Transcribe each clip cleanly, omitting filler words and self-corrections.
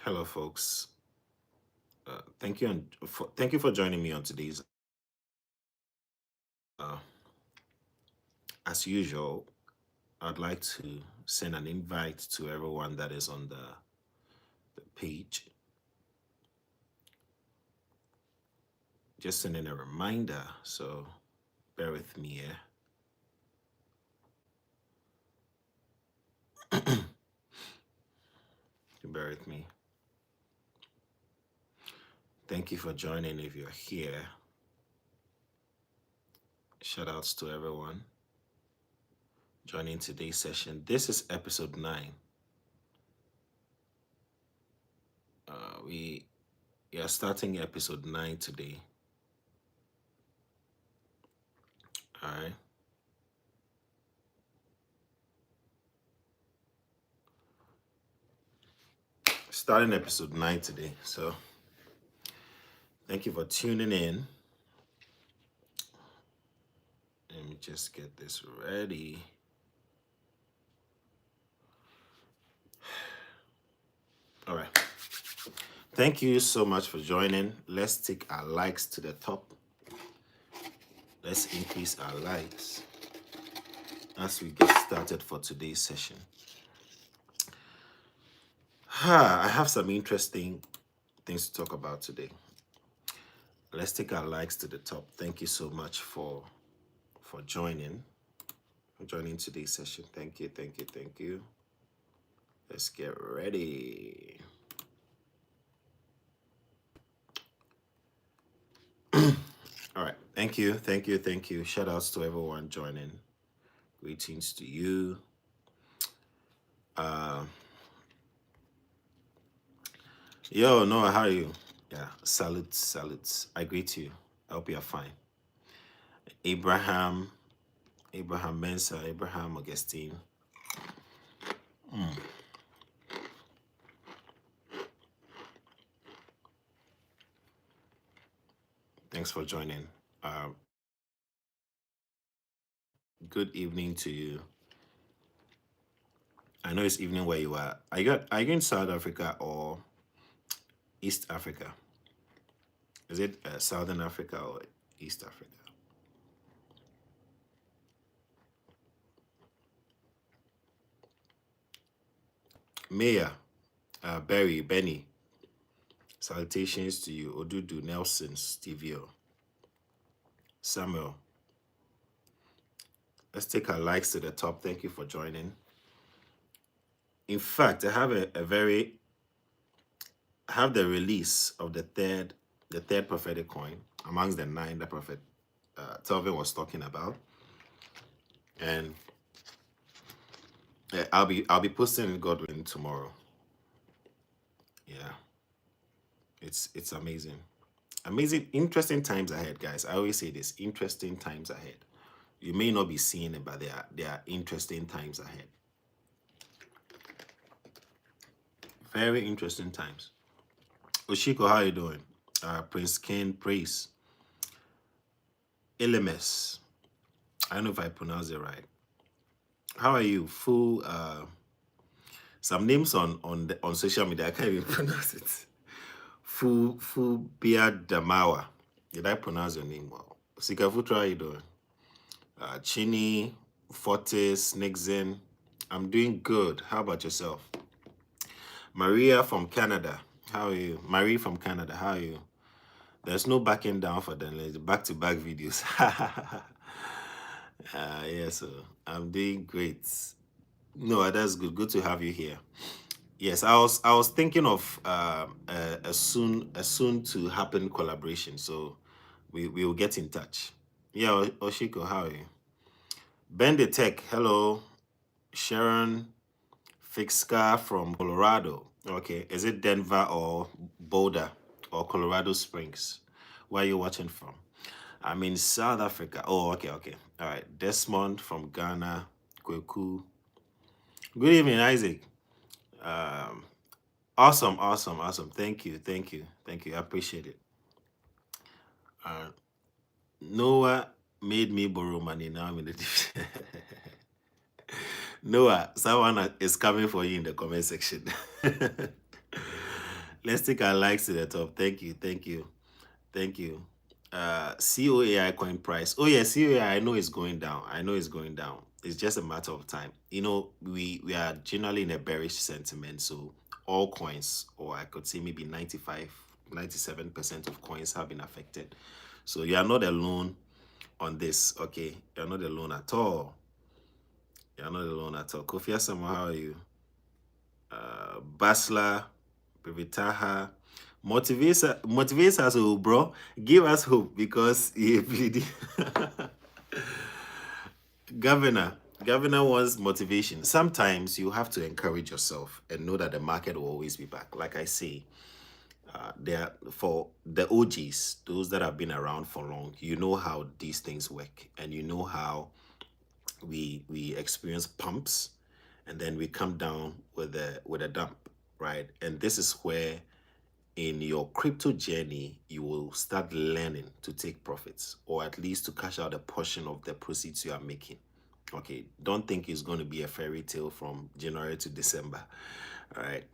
Hello, folks. Thank you for joining me on today's. Uh, as usual, I'd like to send an invite to everyone that is on the page. Just sending a reminder, so bear with me here. Bear with me. Thank you for joining. If you're here, shout outs to everyone joining today's session. This is episode 9. We are starting episode 9 today. All right. Starting episode 9 today. So thank you for tuning in. Let me just get this ready. All right. Thank you so much for joining. Let's take our likes to the top. Let's increase our likes as we get started for today's session. I have some interesting things to talk about today. Let's take our likes to the top. Thank you so much for joining today's session. Thank you. Let's get ready. All right. Thank you. Shout outs to everyone joining. Greetings to you. Yo, Noah, how are you? Yeah, salutes. I greet you. I hope you're fine. Abraham Mensa, Abraham Augustine. Thanks for joining. Good evening to you. I know it's evening where you are. Are you in South Africa or East Africa? Is it Southern Africa or East Africa? Maya, Benny, salutations to you. Odudu, Nelson, Stevio, Samuel. Let's take our likes to the top. Thank you for joining. In fact, I have I have the release of the third prophetic coin amongst the 9 that Prophet Telvin was talking about, and I'll be posting it Godwin tomorrow. Yeah, it's amazing, interesting times ahead, guys. I always say this: interesting times ahead. You may not be seeing it, but there are interesting times ahead. Very interesting times. Oshiko, how are you doing? Prince Ken, Praise, Elemes. I don't know if I pronounce it right. How are you? Full some names on social media. I can't even pronounce it. Full Beard Damawa. Did I pronounce your name well? Sikafutra, how are you doing? Chini, Fortis, Nixon. I'm doing good. How about yourself? Maria from Canada. How are you? Marie from Canada. How are you? There's no backing down for them. Like back-to-back videos. Yeah, so I'm doing great. No, that's good. Good to have you here. Yes, I was thinking of a soon to happen collaboration. So we will get in touch. Yeah, Oshiko, how are you? Ben the Tech, hello. Sharon Fixka from Colorado. Okay, is it Denver or Boulder or Colorado Springs? Where are you watching from? I'm in South Africa. Oh, okay. All right. Desmond from Ghana. Kweku. Good evening, Isaac. Um, awesome. Thank you. I appreciate it. Noah made me borrow money. Now I'm in the Noah, someone is coming for you in the comment section. Let's take our likes to the top. Thank you, thank you, thank you. COAI coin price. Oh yeah, COAI. I know it's going down. I know it's going down. It's just a matter of time. You know, we are generally in a bearish sentiment. So all coins, or I could say maybe 95, 97% of coins have been affected. So you are not alone on this. Okay, you're not alone at all. You're not alone at all. Kofi Asama, how are you? Basla, Privitaha. Motivates us, oh, bro. Give us hope because governor, governor wants motivation. Sometimes you have to encourage yourself and know that the market will always be back. Like I say, there for the OGs, those that have been around for long, you know how these things work, and you know how we experience pumps, and then we come down with a dump, right? And this is where in your crypto journey you will start learning to take profits, or at least to cash out a portion of the proceeds you are making. Okay, don't think it's going to be a fairy tale from January to December. All right,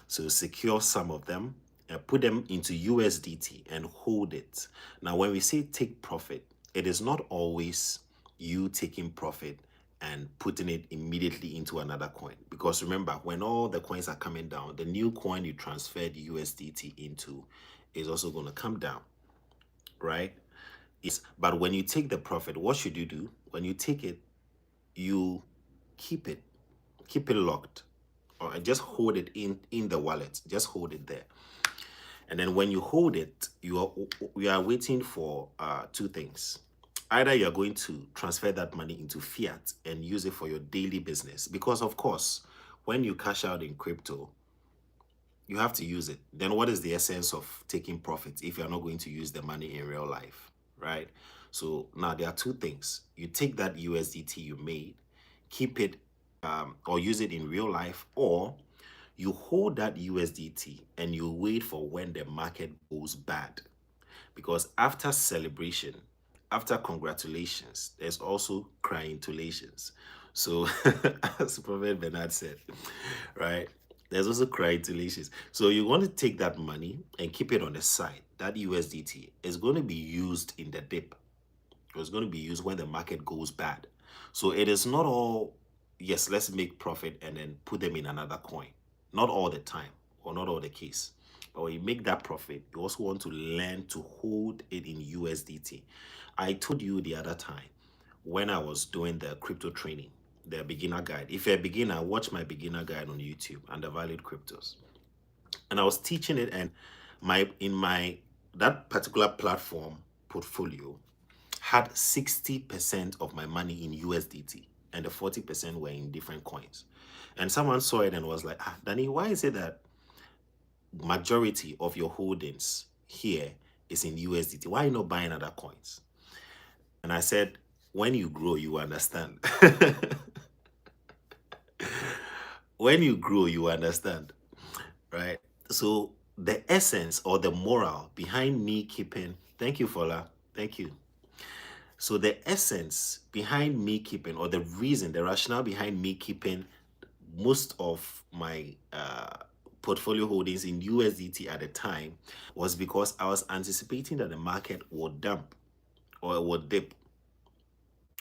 so secure some of them and put them into USDT and hold it. Now when we say take profit, it is not always you taking profit and putting it immediately into another coin, because remember, when all the coins are coming down, the new coin you transferred USDT into is also going to come down, right? Yes, but when you take the profit, what should you do? When you take it, you keep it keep it locked, or just hold it in the wallet. Just hold it there. And then when you hold it, you are waiting for two things. Either you're going to transfer that money into fiat and use it for your daily business, because of course when you cash out in crypto, you have to use it. Then what is the essence of taking profits if you're not going to use the money in real life, right? So now there are two things. You take that USDT you made, keep it, or use it in real life, or you hold that USDT and you wait for when the market goes bad. Because after celebration, after congratulations, there's also cryingtulations. So as Prophet Bernard said, right? There's also cryingtulations. So you want to take that money and keep it on the side. That USDT is going to be used in the dip. It's going to be used when the market goes bad. So it is not all, yes, let's make profit and then put them in another coin. Not all the time, or not all the case. But when you make that profit, you also want to learn to hold it in USDT. I told you the other time when I was doing the crypto training, the beginner guide. If you're a beginner, watch my beginner guide on YouTube, Undervalued Cryptos. And I was teaching it, and my that particular platform portfolio had 60% of my money in USDT, and the 40% were in different coins. And someone saw it and was like, Danny, why is it that majority of your holdings here is in USDT? Why are you not buying other coins? And I said, when you grow, you understand. When you grow, you understand, right? So the essence or the moral behind me keeping, thank you, Fola, thank you. So the essence behind me keeping, or the reason, the rationale behind me keeping most of my portfolio holdings in USDT at the time was because I was anticipating that the market would dump, or it would dip.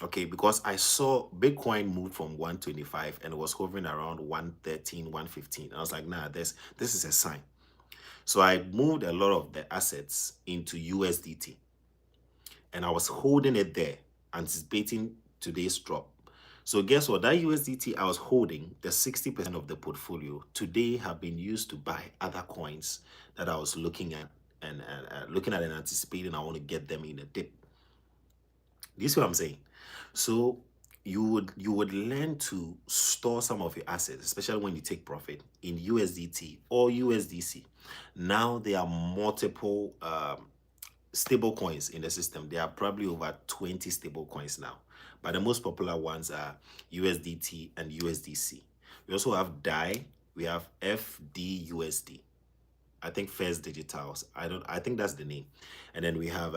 Okay, because I saw Bitcoin move from 125 and it was hovering around 113, 115. I was like, nah, this is a sign. So I moved a lot of the assets into USDT, and I was holding it there, anticipating today's drop. So guess what? That USDT I was holding, the 60% of the portfolio, today have been used to buy other coins that I was looking at, and looking at and anticipating I want to get them in a dip. Do you see what I'm saying? So you would learn to store some of your assets, especially when you take profit, in USDT or USDC. Now there are multiple stable coins in the system. There are probably over 20 stable coins now, but the most popular ones are USDT and USDC. We also have DAI, we have FDUSD. I think First Digitals. I think that's the name. And then we have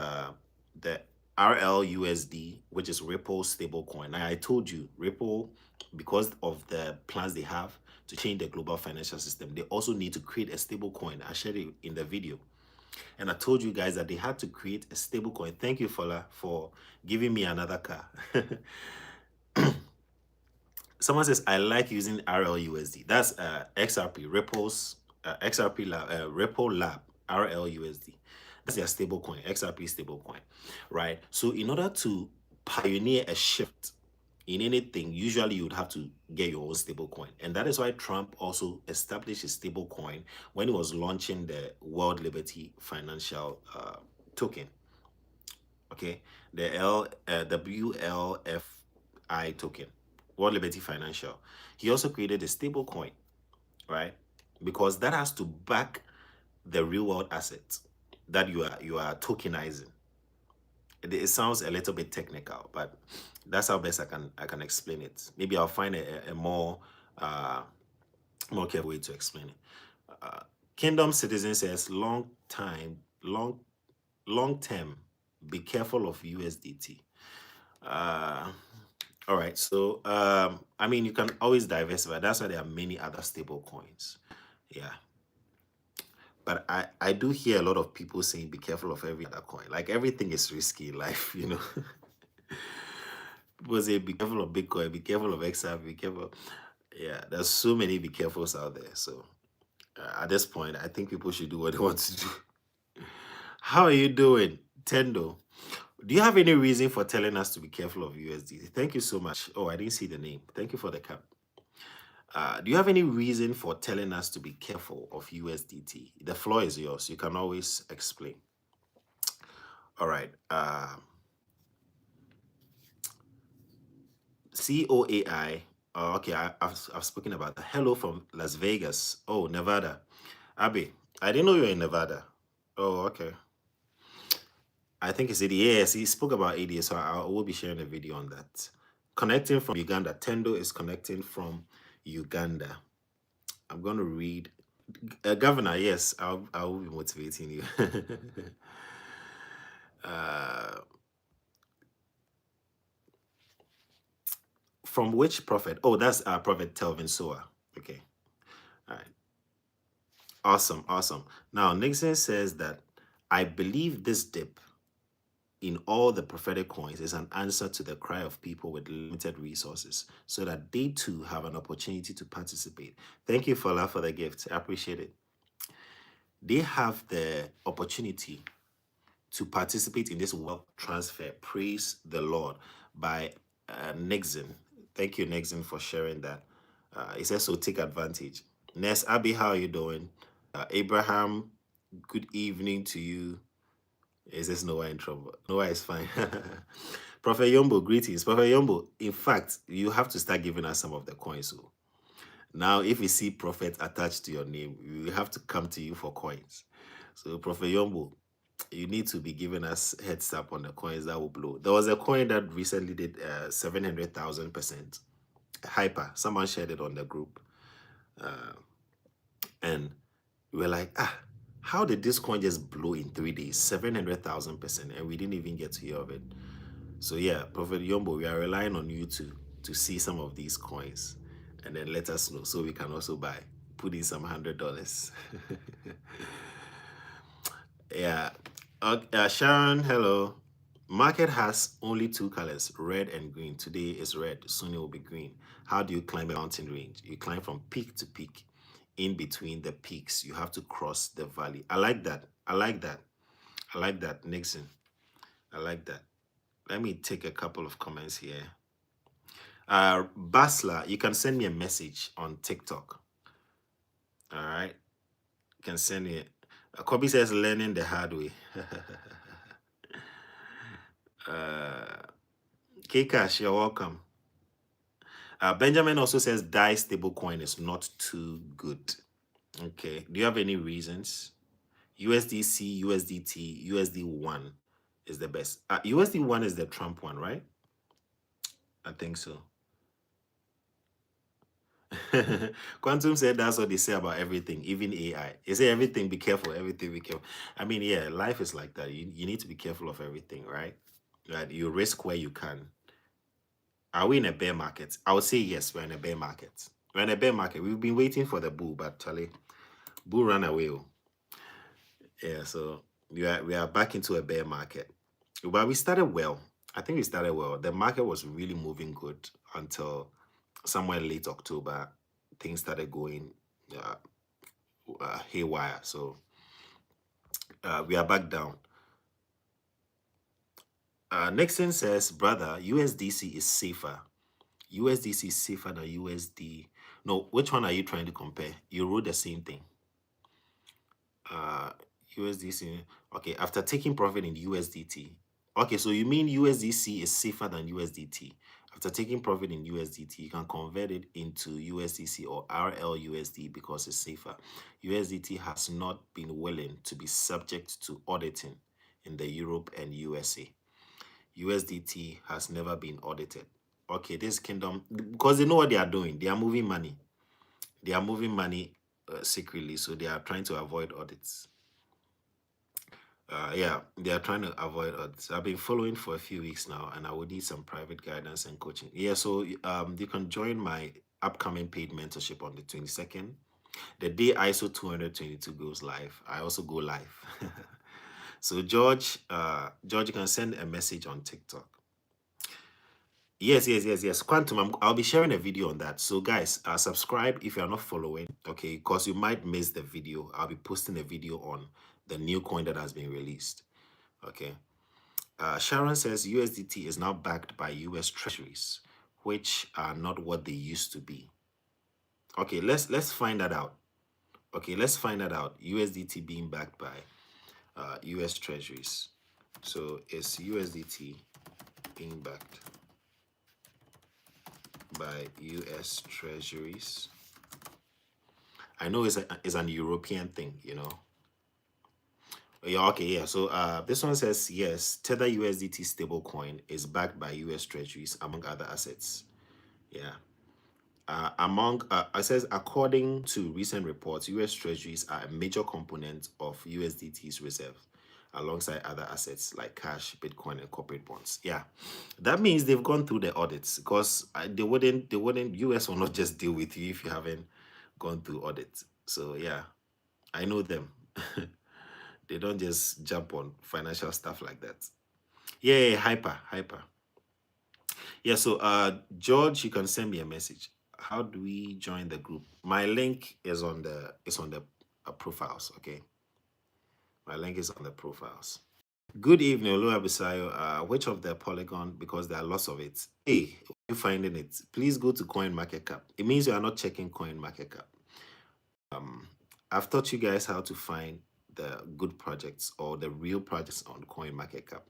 the RLUSD, which is Ripple stablecoin. Now I told you Ripple, because of the plans they have to change the global financial system, they also need to create a stable coin. I shared it in the video. And I told you guys that they had to create a stable coin. Thank you, Fola, for giving me another car. Someone says, I like using RLUSD. That's XRP, XRP Lab, Ripple Lab, RLUSD. That's their stable coin, XRP stable coin, right? So in order to pioneer a shift in anything, usually you would have to get your own stable coin. And that is why Trump also established a stable coin when he was launching the World Liberty Financial token. Okay, the WLFI token, World Liberty Financial. He also created a stable coin, right? Because that has to back the real world assets that you are tokenizing. It sounds a little bit technical, but that's how best I can explain it. Maybe I'll find a more more careful way to explain it. Kingdom Citizen says long term, be careful of USDT. All right, so I mean, you can always diversify. That's why there are many other stable coins. Yeah, but I do hear a lot of people saying be careful of every other coin. Like everything is risky in life, you know. People say be careful of Bitcoin, be careful of XRP, be careful. Yeah, there's so many be carefuls out there. So at this point, I think people should do what they want to do. How are you doing, Tendo? Do you have any reason for telling us to be careful of USD? Thank you so much. Oh, I didn't see the name. Thank you for the cap. Do you have any reason for telling us to be careful of USDT? The floor is yours. You can always explain. All right. COAI. Oh, okay, I've spoken about that. Hello from Las Vegas. Oh, Nevada. Abby, I didn't know you were in Nevada. Oh, okay. I think it's ADA. Yes, he spoke about ADA, so I will be sharing a video on that. Connecting from Uganda. Tendo is connecting from Uganda. I'm going to read. Governor, yes, I will be motivating you. From which prophet? Oh, that's Prophet Telvin Soa. Okay. All right. Awesome. Awesome. Now, Nixon says that I believe this dip in all the prophetic coins is an answer to the cry of people with limited resources so that they too have an opportunity to participate. Thank you, Fola, for the gift. I appreciate it. They have the opportunity to participate in this wealth transfer. Praise the Lord by Nixon. Thank you, Nixon, for sharing that. It says so take advantage. Ness Abby, how are you doing? Abraham, good evening to you. Is this Noah in trouble? Noah is fine. Prophet Yombo, greetings. Prophet Yombo, in fact, you have to start giving us some of the coins. So now, if you see Prophet attached to your name, we have to come to you for coins. So, Prophet Yombo, you need to be giving us heads up on the coins that will blow. There was a coin that recently did 700,000%. Hyper. Someone shared it on the group. And we were like, how did this coin just blow in 3 days? 700,000%. And we didn't even get to hear of it. So yeah, Prophet Yombo, we are relying on you to see some of these coins and then let us know so we can also buy. Put in some $100. Yeah. Sharon, hello. Market has only two colors, red and green. Today is red, soon it will be green. How do you climb a mountain range? You climb from peak to peak. In between the peaks, you have to cross the valley. I like that. I like that. I like that, Nixon. I like that. Let me take a couple of comments here. Basla, you can send me a message on TikTok. All right. You can send me. Kobe says learning the hard way. Kcash, you're welcome. Benjamin also says DAI stablecoin is not too good. Okay. Do you have any reasons? USDC, USDT, USD1 is the best. USD1 is the Trump one, right? I think so. Quantum said that's what they say about everything, even AI. They say everything, be careful, everything, be careful. I mean, yeah, life is like that. You need to be careful of everything, right? Right? You risk where you can. Are we in a bear market? I would say yes, we're in a bear market. We're in a bear market. We've been waiting for the bull, but Charlie, bull ran away. Oh. Yeah, so we are back into a bear market. But we started well. I think we started well. The market was really moving good until somewhere late October. Things started going uh, haywire. So we are back down. Nixon says, brother, USDC is safer. USDC is safer than USD. No, which one are you trying to compare? You wrote the same thing. Uh, USDC. Okay, after taking profit in USDT. Okay, so you mean USDC is safer than USDT. After taking profit in USDT, you can convert it into USDC or RLUSD because it's safer. USDT has not been willing to be subject to auditing in the Europe and USA. USDT has never been audited. Okay, this kingdom, because they know what they are doing. They are moving money. They are moving money secretly, so they are trying to avoid audits. Yeah, they are trying to avoid audits. I've been following for a few weeks now, and I would need some private guidance and coaching. Yeah, so you can join my upcoming paid mentorship on the 22nd. The day ISO 222 goes live, I also go live. So George, George, you can send a message on TikTok. Yes. Quantum, I'll be sharing a video on that. So guys, subscribe if you're not following, okay? Because you might miss the video. I'll be posting a video on the new coin that has been released, okay? Sharon says USDT is now backed by US treasuries, which are not what they used to be. Okay, let's find that out. Okay, let's find that out. USDT being backed by US treasuries. So is USDT being backed by US treasuries? I know it's an European thing, you know. Yeah, okay, yeah. So this one says yes, Tether USDT stablecoin is backed by US treasuries among other assets. Yeah. It says according to recent reports, US treasuries are a major component of USDT's reserve, alongside other assets like cash, Bitcoin, and corporate bonds. Yeah, that means they've gone through the audits because they wouldn't. US will not just deal with you if you haven't gone through audits. So yeah, I know them. They don't just jump on financial stuff like that. Yeah, hyper. Yeah, so George, you can send me a message. How do we join the group? My link is on the profiles, okay? My link is on the profiles. Good evening, Olu Abisayo. Which of the Polygon, because there are lots of it. Hey, you finding it? Please go to Coin Market Cap. It means you are not checking Coin Market Cap. I've taught you guys how to find the good projects or the real projects on Coin Market Cap.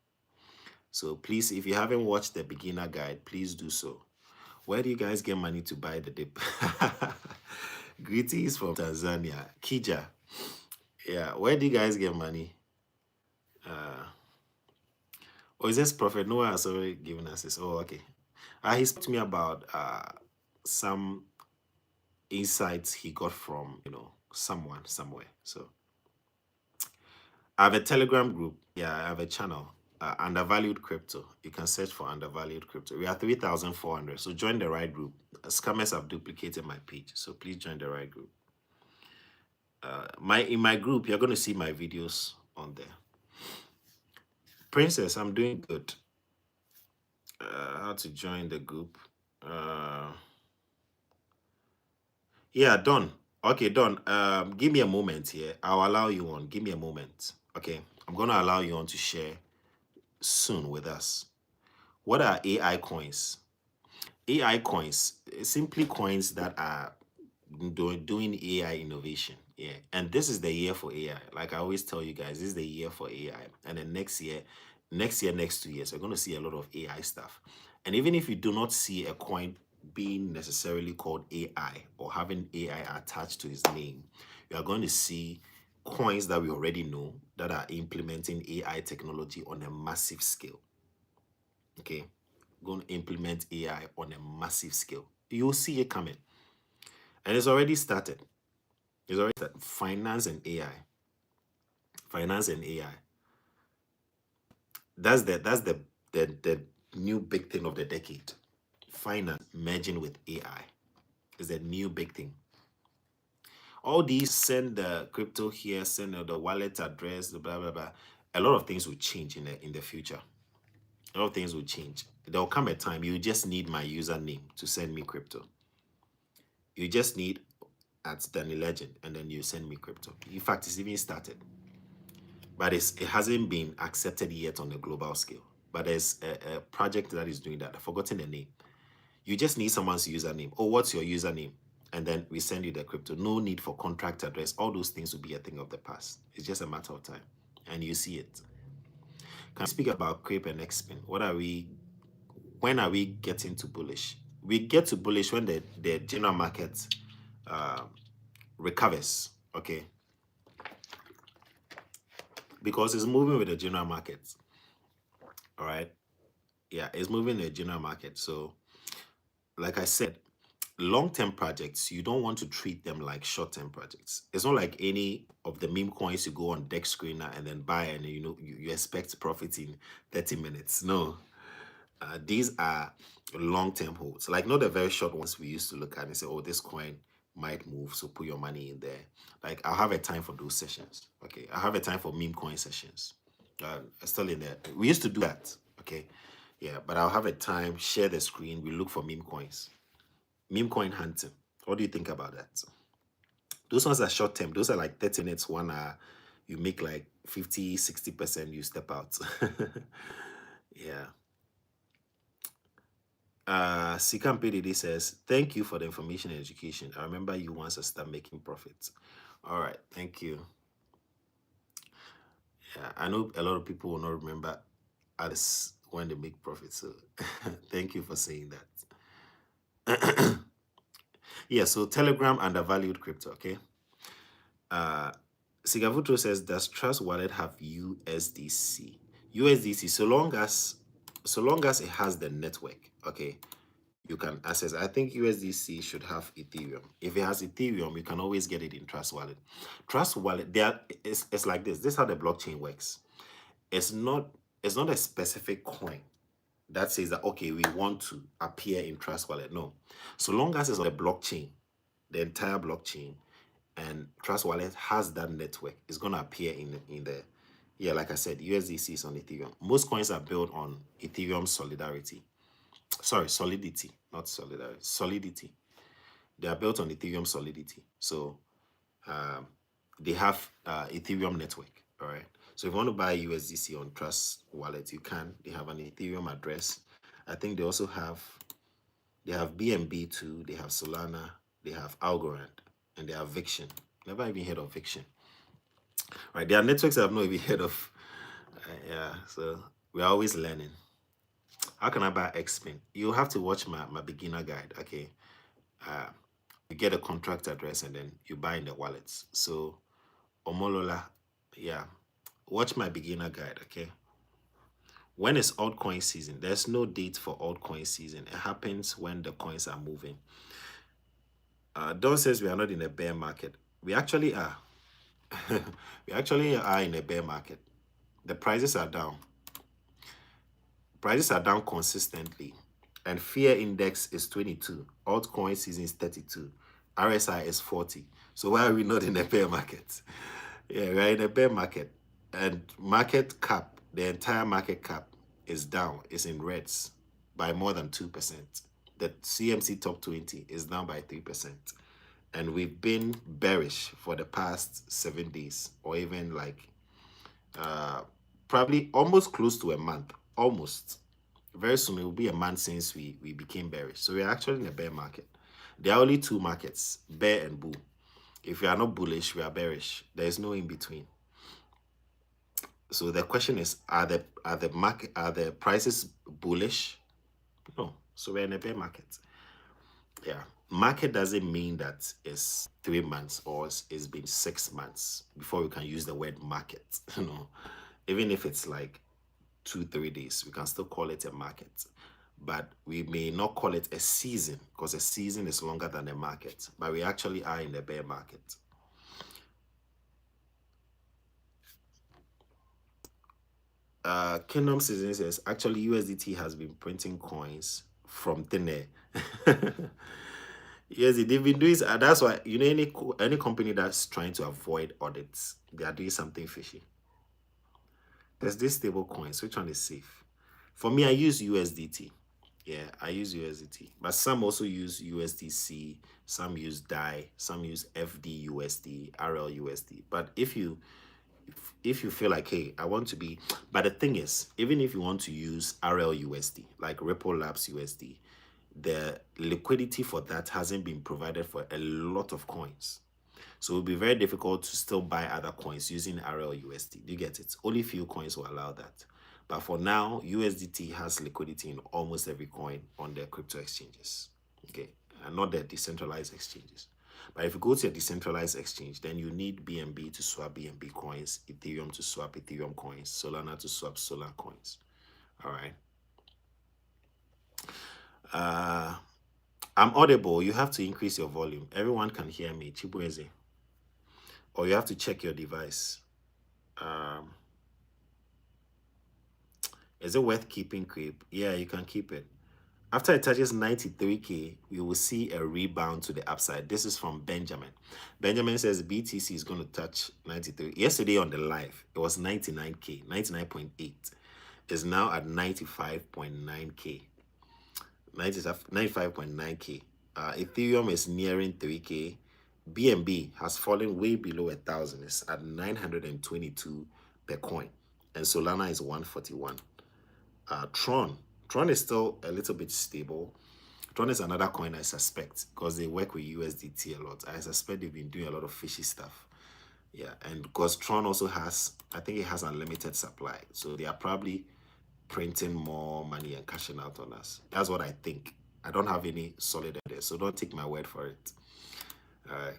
So please, if you haven't watched the beginner guide, please do so. Where do you guys get money to buy the dip? Greetings from Tanzania. Kija. Yeah, where do you guys get money? Or is this Prophet Noah has already given us this? Oh, okay. He spoke to me about some insights he got from, someone somewhere. So I have a Telegram group. Yeah, I have a channel. Undervalued Crypto. You can search for Undervalued Crypto. We are 3,400. So join the right group. Scammers have duplicated my page. So please join the right group. In my group, you're going to see my videos on there. Princess, I'm doing good. How to join the group? Yeah, Don. Okay, Don. Give me a moment here. I'll allow you on. Give me a moment. Okay, I'm going to allow you on to share soon with us. What are AI coins? AI coins, simply coins that are doing AI innovation. Yeah. And this is the year for AI. Like I always tell you guys, this is the year for AI. And then next year, next 2 years, we're going to see a lot of AI stuff. And even if you do not see a coin being necessarily called AI or having AI attached to its name, you are going to see coins that we already know that are implementing AI technology on a massive scale. Okay. Going to implement AI on a massive scale. You'll see it coming. And it's already started. It's already started. Finance and AI. Finance and AI. That's the new big thing of the decade. Finance merging with AI. is a new big thing. All these, send the crypto here, send the wallet address, the blah blah blah. A lot of things will change in the future. A lot of things will change. There'll come a time you just need my username to send me crypto. You just need at Danny Legend, and then you send me crypto. In fact, it's even started, but it hasn't been accepted yet on a global scale. But there's a project that is doing that. I've forgotten the name. You just need someone's username. Oh, what's your username? And then we send you the crypto. No need for contract address. All those things will be a thing of the past. It's just a matter of time. And you see it. Can we speak about creep and X-spin? When are we getting to bullish? We get to bullish when the general market recovers, okay? Because it's moving with the general market, all right? Yeah, it's moving the general market. So, like I said, long-term projects, you don't want to treat them like short-term projects. It's not like any of the meme coins you go on deck screener and then buy, and you expect profit in 30 minutes. No, these are long-term holds, like not the very short ones we used to look at and say, oh, this coin might move, so put your money in there. Like, I'll have a time for those sessions. Okay, I have a time for meme coin sessions. Still in there. We used to do that. Okay, yeah, but I'll have a time, share the screen, we look for meme coins. Meme coin hunting. What do you think about that? Those ones are short term. Those are like 30 minutes, 1 hour. You make like 50, 60%, you step out. Yeah. Sikam PDD says, thank you for the information and education. I remember you once I start making profits. All right, thank you. Yeah, I know a lot of people will not remember others when they make profits. So thank you for saying that. Yeah, so Telegram undervalued crypto, okay? Sigavutro says, does Trust Wallet have USDC? USDC, so long as it has the network, okay, you can access. I think USDC should have Ethereum. If it has Ethereum, you can always get it in Trust Wallet. Trust Wallet, it's like this. This is how the blockchain works. It's not a specific coin that says that, okay, we want to appear in Trust Wallet. No. So long as it's on the blockchain, the entire blockchain, and Trust Wallet has that network, it's going to appear in the, yeah, like I said, USDC is on Ethereum. Most coins are built on Ethereum Solidarity. Sorry, Solidity, not Solidarity. Solidity. They are built on Ethereum Solidity. So they have Ethereum network, all right? So if you want to buy USDC on Trust Wallet, you can. They have an Ethereum address. I think they also have, BNB too, they have Solana, they have Algorand, and they have Viction. Never even heard of Viction. Right, there are networks I've not even heard of. Yeah, so we're always learning. How can I buy Xpin? You have to watch my beginner guide, okay? You get a contract address and then you buy in the wallets. So, Omolola, yeah, watch my beginner guide, okay? When is altcoin season? There's no date for altcoin season. It happens when the coins are moving. Don says we are not in a bear market. We actually are. We actually are in a bear market. The prices are down. Prices are down consistently. And fear index is 22. Altcoin season is 32. RSI is 40. So why are we not in a bear market? Yeah, we're in a bear market. And market cap, the entire market cap is down. It's in reds by more than 2%. The CMC top 20 is down by 3%. And we've been bearish for the past 7 days, or even like probably almost close to a month. Almost. Very soon it will be a month since we became bearish. So we're actually in a bear market. There are only two markets, bear and bull. If we are not bullish, we are bearish. There is no in between. So the question is, are the prices bullish? No. So we're in a bear market. Yeah. Market doesn't mean that it's 3 months or it's been 6 months before we can use the word market. You know, even if it's like 2-3 days, we can still call it a market. But we may not call it a season, because a season is longer than a market. But we actually are in the bear market. Kingdom Season says, actually USDT has been printing coins from thin air. Yes, they've been doing. That's why any company that's trying to avoid audits, they are doing something fishy. There's this stable coins. Which one is safe? For me, I use USDT. Yeah, I use USDT. But some also use USDC, some use DAI, some use FDUSD, RLUSD. But if you feel like, hey, I want to be, but the thing is, even if you want to use RLUSD, like Ripple Labs USD, the liquidity for that hasn't been provided for a lot of coins. So it will be very difficult to still buy other coins using RLUSD. Do you get it? Only few coins will allow that. But for now, USDT has liquidity in almost every coin on the crypto exchanges. Okay. And not the decentralized exchanges. But if you go to a decentralized exchange, then you need BNB to swap BNB coins, Ethereum to swap Ethereum coins, Solana to swap Solana coins. All right. I'm audible. You have to increase your volume. Everyone can hear me. Chibueze. Or you have to check your device. Um, is it worth keeping creep? Yeah, you can keep it. After it touches 93K, we will see a rebound to the upside. This is from Benjamin. Benjamin says BTC is going to touch 93. Yesterday on the live, it was 99K, 99.8. It's now at 95.9K. 95.9K. Ethereum is nearing 3K. BNB has fallen way below 1,000. It's at 922 per coin. And Solana is 141. Tron is still a little bit stable. Tron is another coin I suspect because they work with USDT a lot. I suspect they've been doing a lot of fishy stuff. Yeah, and because Tron also has, I think it has unlimited supply. So they are probably printing more money and cashing out on us. That's what I think. I don't have any solid evidence, so don't take my word for it. All right.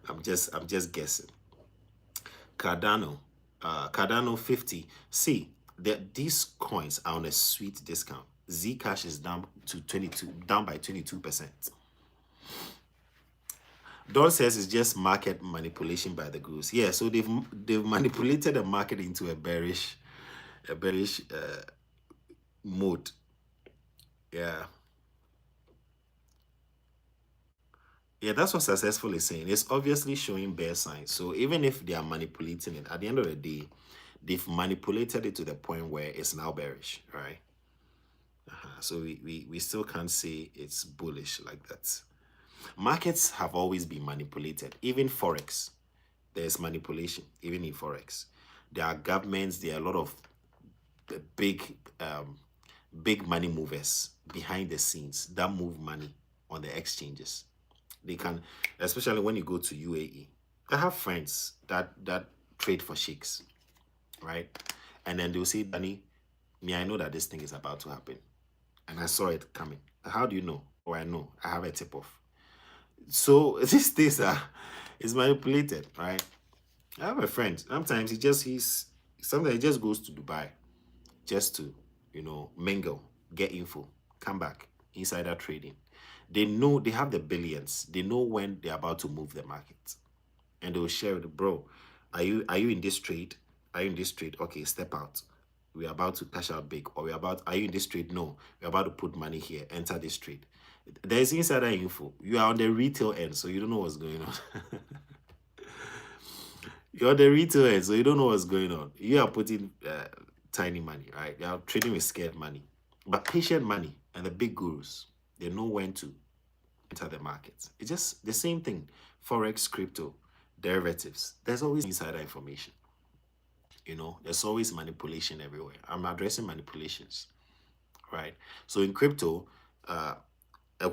I'm just guessing. Cardano. Cardano 50. See, these coins are on a sweet discount. Zcash is down to 22, down by 22%. Don says it's just market manipulation by the gurus. Yeah, so they've manipulated the market into a bearish mode. Yeah. Yeah, that's what successful is saying. It's obviously showing bear signs. So even if they are manipulating it, at the end of the day, they've manipulated it to the point where it's now bearish, right? So we still can't say it's bullish like that. Markets have always been manipulated. Even Forex, there's manipulation, even in Forex. There are governments, there are a lot of big big money movers behind the scenes that move money on the exchanges. They can, especially when you go to UAE. I have friends that trade for sheikhs, right? And then they'll say, Danny, me, I know that this thing is about to happen. And I saw it coming. How do you know? Or I know. I have a tip off. So these things are is manipulated, right? I have a friend. Sometimes sometimes he just goes to Dubai just to, mingle, get info, come back, insider trading. They know they have the billions. They know when they're about to move the market. And they will share it, bro. Are you in this trade? Are you in this trade? Okay, step out. We're about to cash out big. Or are you in this trade? No. We're about to put money here. Enter this trade. There's insider info. You are on the retail end, so you don't know what's going on. You're on the retail end, so you don't know what's going on. You are putting tiny money, right? You are trading with scared money. But patient money and the big gurus, they know when to enter the market. It's just the same thing. Forex, crypto, derivatives. There's always insider information. There's always manipulation everywhere. I'm addressing manipulations, right? So in crypto, a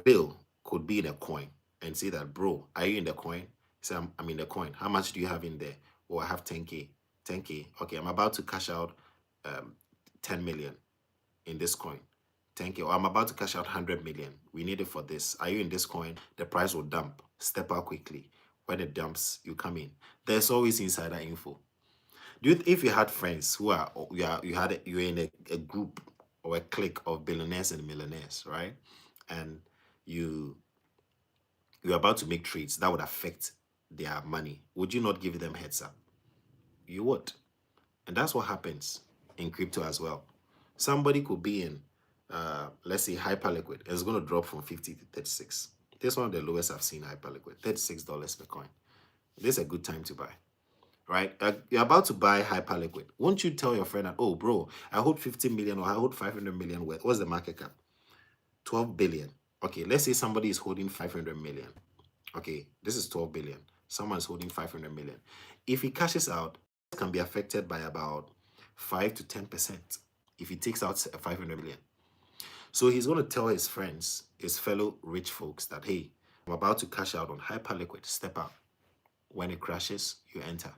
whale could be in a coin and say that, bro, are you in the coin? Say, I'm in the coin. How much do you have in there? Oh, I have 10K. 10K. Okay, I'm about to cash out 10 million in this coin. 10K. Or I'm about to cash out 100 million. We need it for this. Are you in this coin? The price will dump. Step out quickly. When it dumps, you come in. There's always insider info. If you had friends who are you're in a group or a clique of billionaires and millionaires, right? And you're about to make trades that would affect their money, would you not give them heads up? You would. And that's what happens in crypto as well. Somebody could be in let's say hyperliquid, it's going to drop from 50 to 36. This is one of the lowest I've seen hyperliquid, $36 per coin. This is a good time to buy, right? You're about to buy hyperliquid. Won't you tell your friend that, oh, bro, I hold 50 million or I hold 500 million worth. What's the market cap? 12 billion. Okay, let's say somebody is holding 500 million. Okay, this is 12 billion. Someone's holding 500 million. If he cashes out, it can be affected by about 5 to 10% if he takes out 500 million. So he's going to tell his friends, his fellow rich folks that, hey, I'm about to cash out on hyperliquid. Step out. When it crashes, you enter.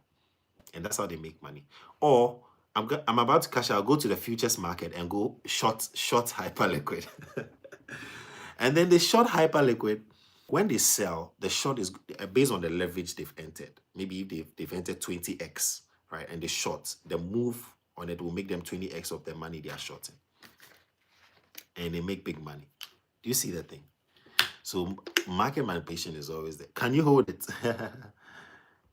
And that's how they make money. Or I'm about to cash out, go to the futures market and go short hyperliquid. And then they short hyperliquid. When they sell, the short is based on the leverage they've entered. Maybe they've entered 20x, right? And they short, the move on it will make them 20x of the money they are shorting. And they make big money. Do you see that thing? So market manipulation is always there. Can you hold it?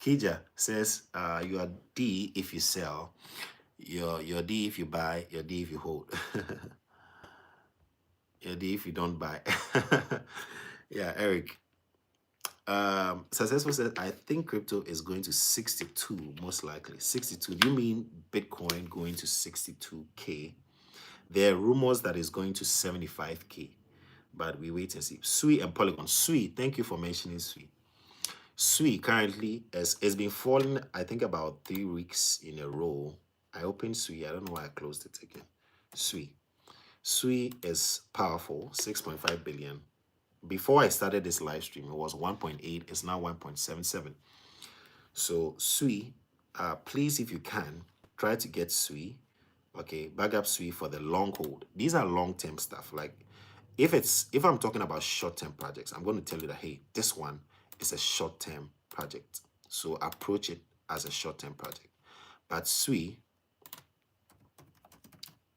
Kija says, you are D if you sell, you're D if you buy, you're D if you hold. You're D if you don't buy. Yeah, Eric. Successful says, I think crypto is going to 62, most likely. 62. Do you mean Bitcoin going to 62K? There are rumors that it's going to 75K, but we wait and see. Sui and Polygon. Sui, thank you for mentioning Sui. Sui currently has been falling, I think, about 3 weeks in a row. I opened Sui. I don't know why I closed it again. Sui. Sui is powerful, 6.5 billion. Before I started this live stream, it was 1.8. It's now 1.77. So Sui, please, if you can, try to get Sui. Okay, bag up Sui for the long hold. These are long-term stuff. Like if I'm talking about short-term projects, I'm going to tell you that, hey, this one is a short-term project. So approach it as a short-term project. But Sui,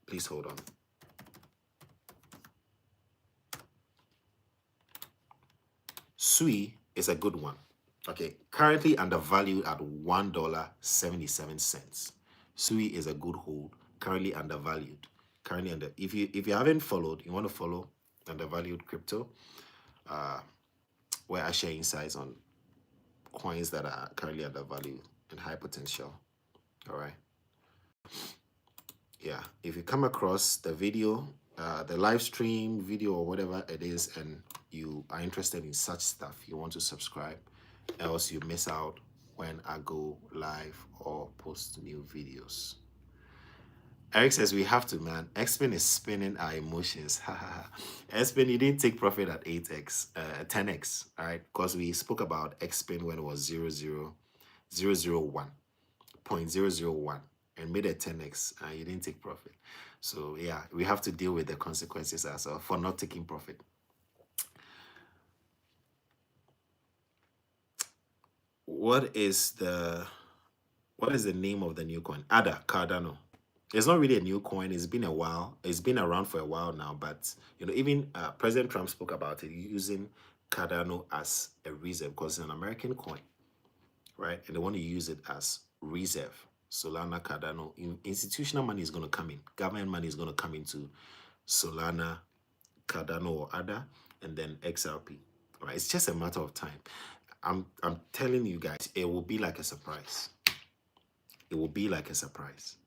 please hold on. Sui is a good one. Okay, currently undervalued at $1.77. Sui is a good hold. Currently undervalued. Currently under. If you haven't followed, you want to follow Undervalued Crypto, where I share insights on coins that are currently undervalued and high potential. All right. Yeah. If you come across the video, the live stream video or whatever it is, and you are interested in such stuff, you want to subscribe, else you miss out when I go live or post new videos. Eric says we have to, man. Xpin is spinning our emotions. Xpin, you didn't take profit at 8x, 10x, all right? Because we spoke about Xpin when it was 0.001 and made a 10x, and you didn't take profit. So yeah, we have to deal with the consequences as well for not taking profit. What is the name of the new coin? ADA, Cardano. It's not really a new coin. It's been a while. It's been around for a while now. But you know, even President Trump spoke about it, using Cardano as a reserve because it's an American coin, right? And they want to use it as reserve. Solana, Cardano. Institutional money is going to come in. Government money is going to come into Solana, Cardano, or ADA, and then XRP. All right, it's just a matter of time. I'm telling you guys, it will be like a surprise. It will be like a surprise.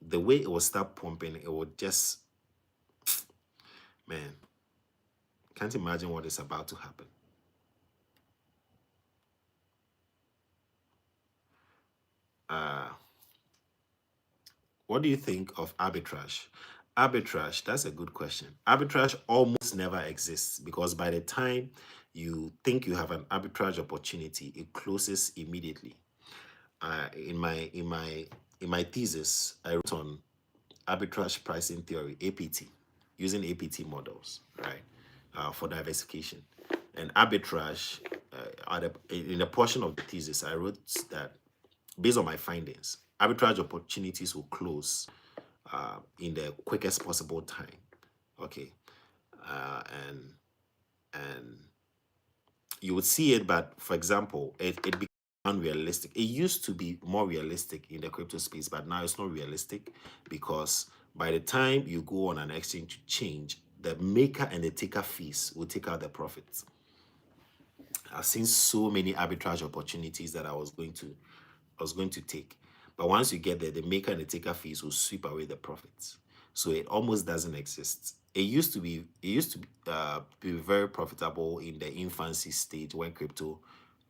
The way it will start pumping, it will just, man, can't imagine what is about to happen. What do you think of arbitrage? Arbitrage, that's a good question. Arbitrage almost never exists because by the time you think you have an arbitrage opportunity, it closes immediately. In my thesis, I wrote on arbitrage pricing theory, APT, using APT models, right, for diversification. And arbitrage, in a portion of the thesis, I wrote that based on my findings, arbitrage opportunities will close in the quickest possible time. Okay, and you would see it, but for example, it becomes unrealistic. It used to be more realistic in the crypto space, but now it's not realistic because By the time you go on an exchange to change, the maker and the taker fees will take out the profits. I've seen so many arbitrage opportunities that I was going to take. But once you get there, the maker and the taker fees will sweep away the profits. So it almost doesn't exist. It used to be very profitable in the infancy stage when crypto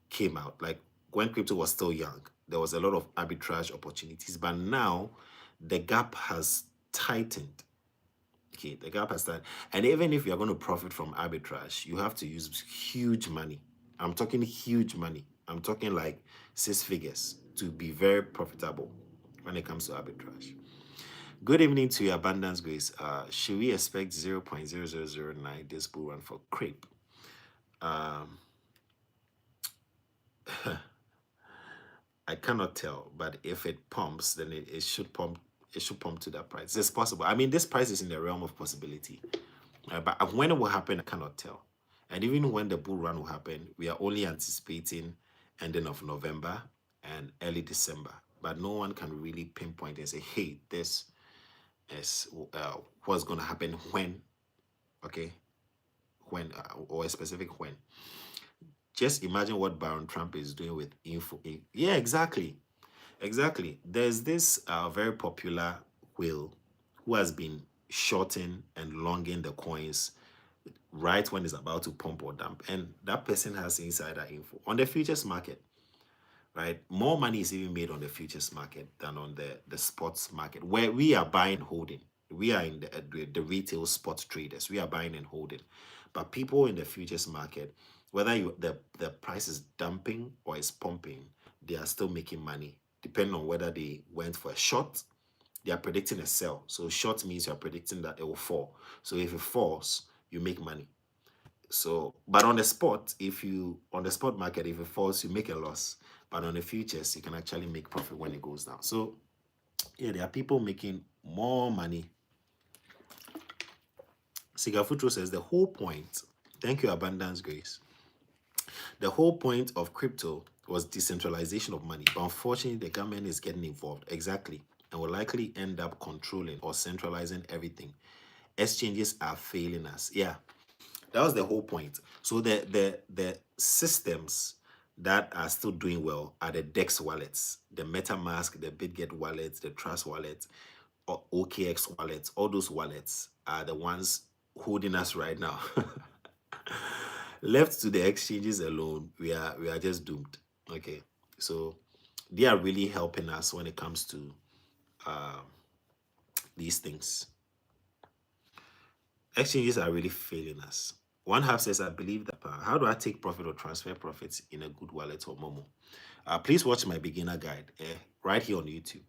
came out. Like when crypto was still young, there was a lot of arbitrage opportunities. But now the gap has tightened. Okay, the gap has started. And even if you're going to profit from arbitrage, you have to use huge money. I'm talking huge money. I'm talking like six figures to be very profitable when it comes to arbitrage. Good evening to your abundance grace. Should we expect 0.0009 this bull run for crepe? Um, I cannot tell, but if it pumps, then it should pump. It should pump to that price. It's possible. I mean, this price is in the realm of possibility. But when it will happen, I cannot tell. And even when the bull run will happen, we are only anticipating ending of November and early December. But no one can really pinpoint and say, hey, this is what's going to happen when, okay, when, or a specific when. Just imagine what Baron Trump is doing with info. Yeah, exactly. Exactly. There's this very popular whale who has been shorting and longing the coins right when it's about to pump or dump. And that person has insider info on the futures market, right? More money is even made on the futures market than on the spots market, where we are buying and holding. We are in the retail spot traders. We are buying and holding. But people in the futures market, whether the price is dumping or is pumping, they are still making money, depending on whether they went for a short. They are predicting a sell. So short means you are predicting that it will fall. So if it falls, you make money. So, but on the spot, if you on the spot market, if it falls, you make a loss. But on the futures, you can actually make profit when it goes down. So, yeah, there are people making more money. Sigafutro says the whole point. Thank you, Abundance Grace. The whole point of crypto was decentralization of money. But unfortunately, the government is getting involved. Exactly. And will likely end up controlling or centralizing everything. Exchanges are failing us. Yeah. That was the whole point. So the systems that are still doing well are the DEX wallets, the MetaMask, the BitGet wallets, the Trust wallet, or OKX wallets. All those wallets are the ones holding us right now. Left to the exchanges alone, we are just doomed. Okay, so they are really helping us when it comes to uh, these things. Exchanges are really failing us. One half says, I believe that. How do I take profit or transfer profits in a good wallet or Momo? Please watch my beginner guide right here on YouTube.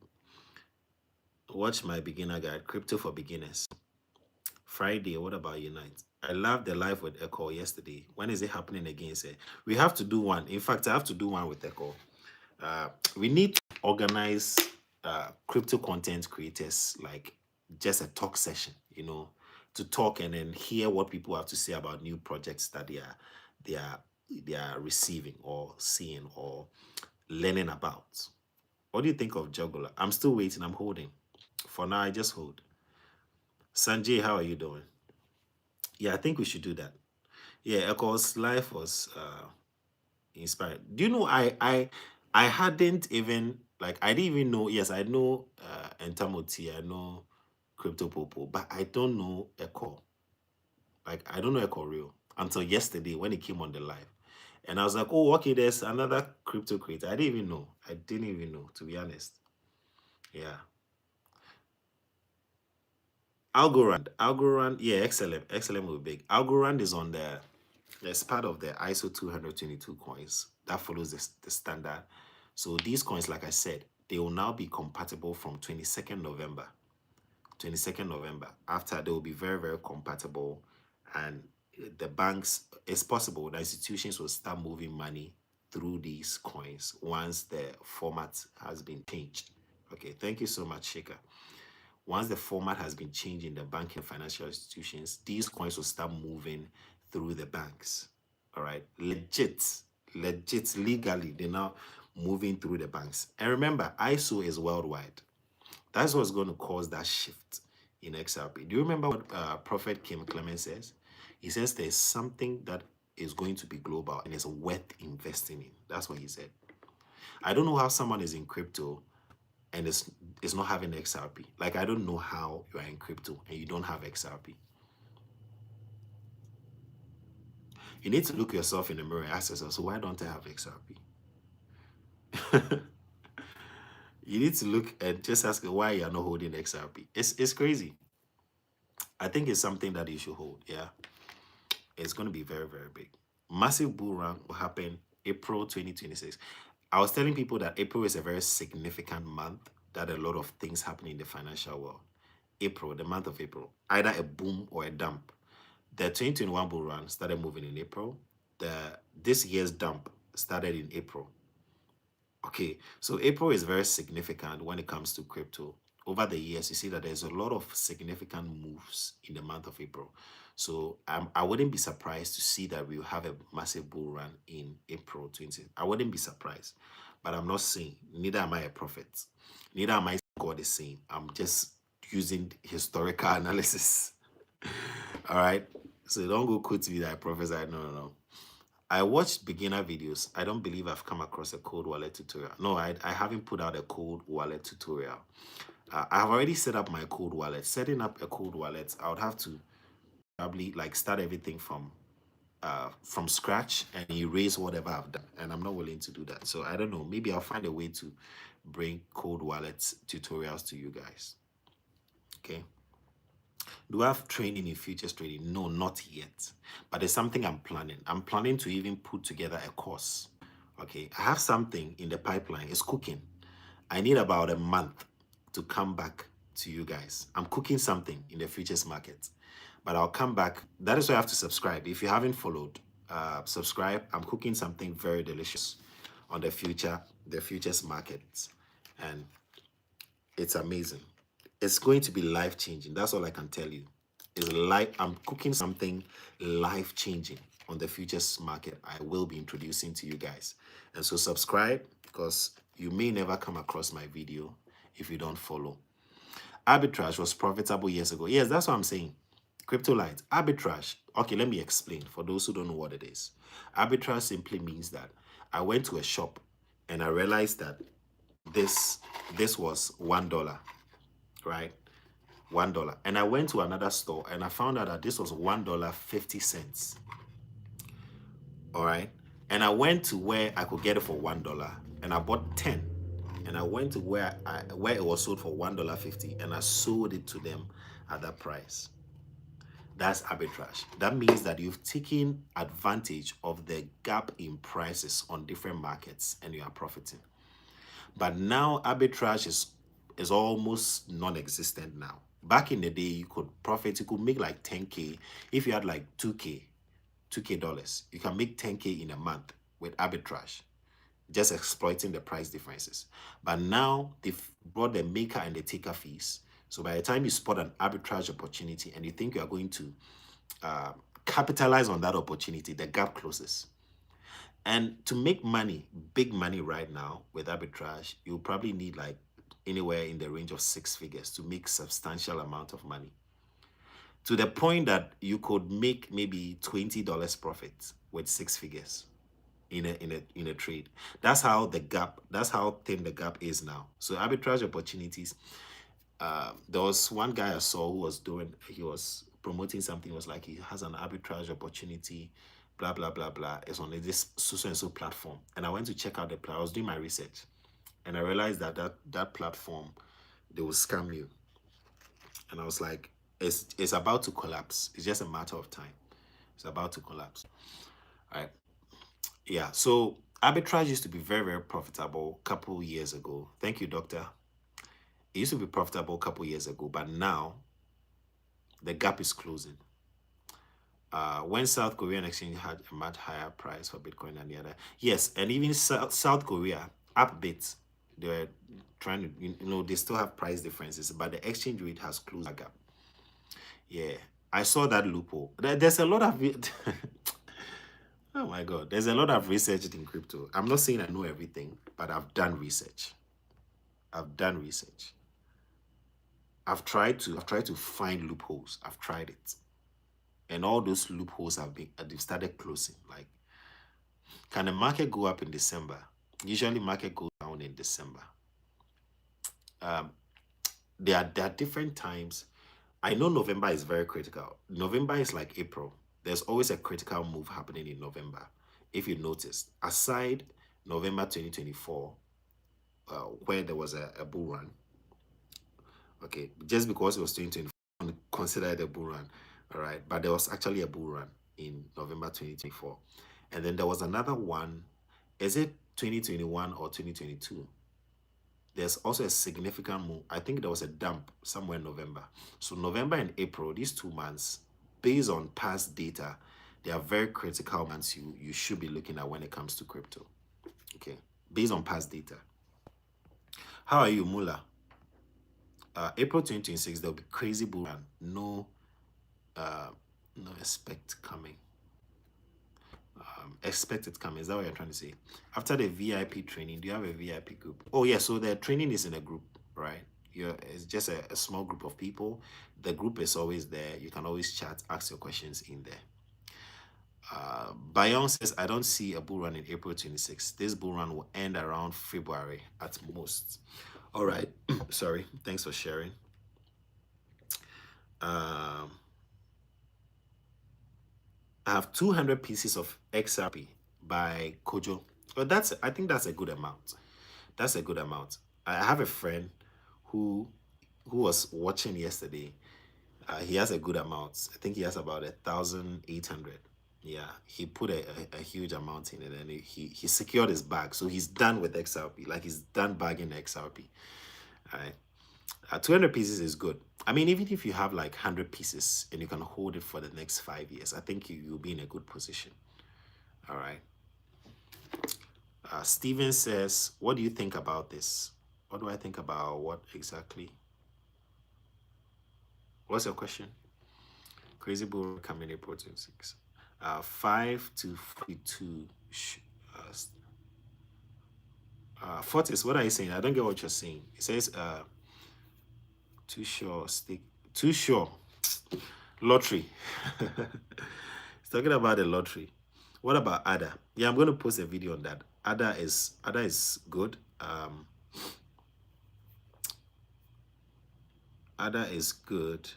Watch my beginner guide, Crypto for Beginners. Friday, what about Unite? I loved the live with Echo yesterday. When is it happening again? Say, we have to do one. In fact, I have to do one with Echo. We need to organize crypto content creators, like just a talk session, to talk and then hear what people have to say about new projects that they are they are receiving or seeing or learning about. What do you think of Juggler? I'm still waiting. I'm holding. For now, I just hold. Sanjay, how are you doing? Yeah, I think we should do that. Yeah, Echo's life was inspired. Do you know I hadn't even like I didn't even know. Yes, I know Entamoti, I know Crypto Popo, but I don't know Echo. Like I don't know Echo Real until yesterday when he came on the live. And I was like, oh, okay, there's another crypto creator. I didn't even know. I didn't even know, to be honest. Yeah. Algorand, yeah, excellent. Excellent will be big. Algorand is on the It's part of the ISO 222 coins that follows the standard. So these coins, like I said, they will now be compatible from 22nd November. 22nd November. After they will be very, very compatible. And the banks, it's possible the institutions will start moving money through these coins once the format has been changed. Okay, thank you so much, Shika. Once the format has been changed in the banking financial institutions, these coins will start moving through the banks. All right. Legit, legally, they're now moving through the banks. And remember, ISO is worldwide. That's what's going to cause that shift in XRP. Do you remember what Prophet Kim Clement says? He says there's something that is going to be global and is worth investing in. That's what he said. I don't know how someone is in crypto and is not having XRP. Like, I don't know how you are in crypto and you don't have XRP. You need to look yourself in the mirror and ask yourself, so why don't I have XRP? You need to look and just ask why you're not holding XRP. It's crazy. I think it's something that you should hold, yeah. It's going to be very, very big. Massive bull run will happen April 2026. I was telling people that April is a very significant month, that a lot of things happen in the financial world. April, the month of April, either a boom or a dump. The 2021 bull run started moving in April. This year's dump started in April. Okay, so April is very significant when it comes to crypto. Over the years, you see that there's a lot of significant moves in the month of April. So I wouldn't be surprised to see that we'll have a massive bull run in April 20. I wouldn't be surprised, but I'm not saying, neither am I a prophet. Neither am I saying God is saying. I'm just using historical analysis. All right, so don't go quote me that I prophesy. No. I watched beginner videos. I don't believe I've come across a cold wallet tutorial. No, I haven't put out a cold wallet tutorial. I have already set up my cold wallet. Setting up a cold wallet, I would have to probably like start everything from scratch and erase whatever I've done. And I'm not willing to do that. So I don't know. Maybe I'll find a way to bring cold wallet tutorials to you guys. Okay. Do I have training in futures trading? No, not yet. But there's something I'm planning. I'm planning to even put together a course. Okay, I have something in the pipeline. It's cooking. I need about a month to come back to you guys. I'm cooking something in the futures market, but I'll come back. That is why you have to subscribe. If you haven't followed, subscribe. I'm cooking something very delicious on the futures market, and it's amazing. It's going to be life-changing. That's all I can tell you. I'm cooking something life-changing on the futures market. I will be introducing to you guys. And so subscribe, because you may never come across my video if you don't follow. Arbitrage was profitable years ago. Yes, that's what I'm saying. Crypto light. Arbitrage. Okay, let me explain for those who don't know what it is. Arbitrage simply means that I went to a shop and I realized that this was $1. Right? $1. And I went to another store and I found out that this was $1.50. All right. And I went to where I could get it for $1 and I bought 10. And I went to where it was sold for $1.50 and I sold it to them at that price. That's arbitrage. That means that you've taken advantage of the gap in prices on different markets and you are profiting. But now arbitrage is almost non-existent now. Back in the day, you could profit, you could make like 10K. If you had like $2K dollars, you can make 10K in a month with arbitrage, just exploiting the price differences. But now they've brought the maker and the taker fees. So by the time you spot an arbitrage opportunity and you think you are going to capitalize on that opportunity, the gap closes. And to make money, big money right now with arbitrage, you probably need like anywhere in the range of 6 figures to make substantial amount of money. To the point that you could make maybe $20 profit with 6 figures in a trade. That's how thin the gap is now. So arbitrage opportunities. There was one guy I saw who was promoting something. It was like he has an arbitrage opportunity, blah blah blah blah. It's on this so and so platform, and I went to check out the platform. I was doing my research, and I realized that platform, they will scam you. And I was like, it's about to collapse. It's just a matter of time. It's about to collapse. All right. Yeah. So arbitrage used to be very, very profitable a couple years ago. Thank you, doctor. It used to be profitable a couple years ago, but now the gap is closing. When South Korean exchange had a much higher price for Bitcoin than the other. Yes, and even South Korea, Upbit, they were trying to, they still have price differences, but the exchange rate has closed that gap. Yeah, I saw that loophole. There's a lot of it. Oh my God, there's a lot of research in crypto. I'm not saying I know everything, but I've done research. I've done research. I've tried to find loopholes. I've tried it, and all those loopholes they've started closing. Like, can the market go up in December? Usually, market goes down in December. Um, there are different times. I know November is very critical. November is like April. There's always a critical move happening in November. If you notice, aside November 2024, where there was a bull run, okay, just because it was 2024, consider it a bull run, all right? But there was actually a bull run in November 2024. And then there was another one, is it 2021 or 2022? There's also a significant move. I think there was a dump somewhere in November. So November and April, these 2 months, based on past data, they are very critical months you should be looking at when it comes to crypto. Okay, based on past data. How are you, Mula? April 2026, there'll be crazy bull run. No, no expect coming. Expect it coming. Is that what you're trying to say? After the VIP training, do you have a VIP group? Oh yeah, so the training is in a group, right? It's just a small group of people. The group is always there. You can always chat, ask your questions in there. Bayon says, I don't see a bull run in April 26. This bull run will end around February at most. All right. Sorry. Thanks for sharing. I have 200 pieces of XRP by Kojo. But I think that's a good amount. That's a good amount. I have a friend who was watching yesterday. He has a good amount. I think he has about 1,800. Yeah, he put a huge amount in it, and he secured his bag. So he's done with XRP. Like, he's done bagging XRP. All right. 200 pieces is good. I mean, even if you have like 100 pieces and you can hold it for the next 5 years, I think you'll be in a good position. All right. Steven says, what do you think about this? What do I think about what exactly? What's your question? Crazy bull coming April 26. 5 to 42. Fortis, what are you saying? I don't get what you're saying. It says, too sure, stick, too sure. Lottery. It's talking about the lottery. What about ADA? Yeah, I'm going to post a video on that. ADA is good. ADA is good.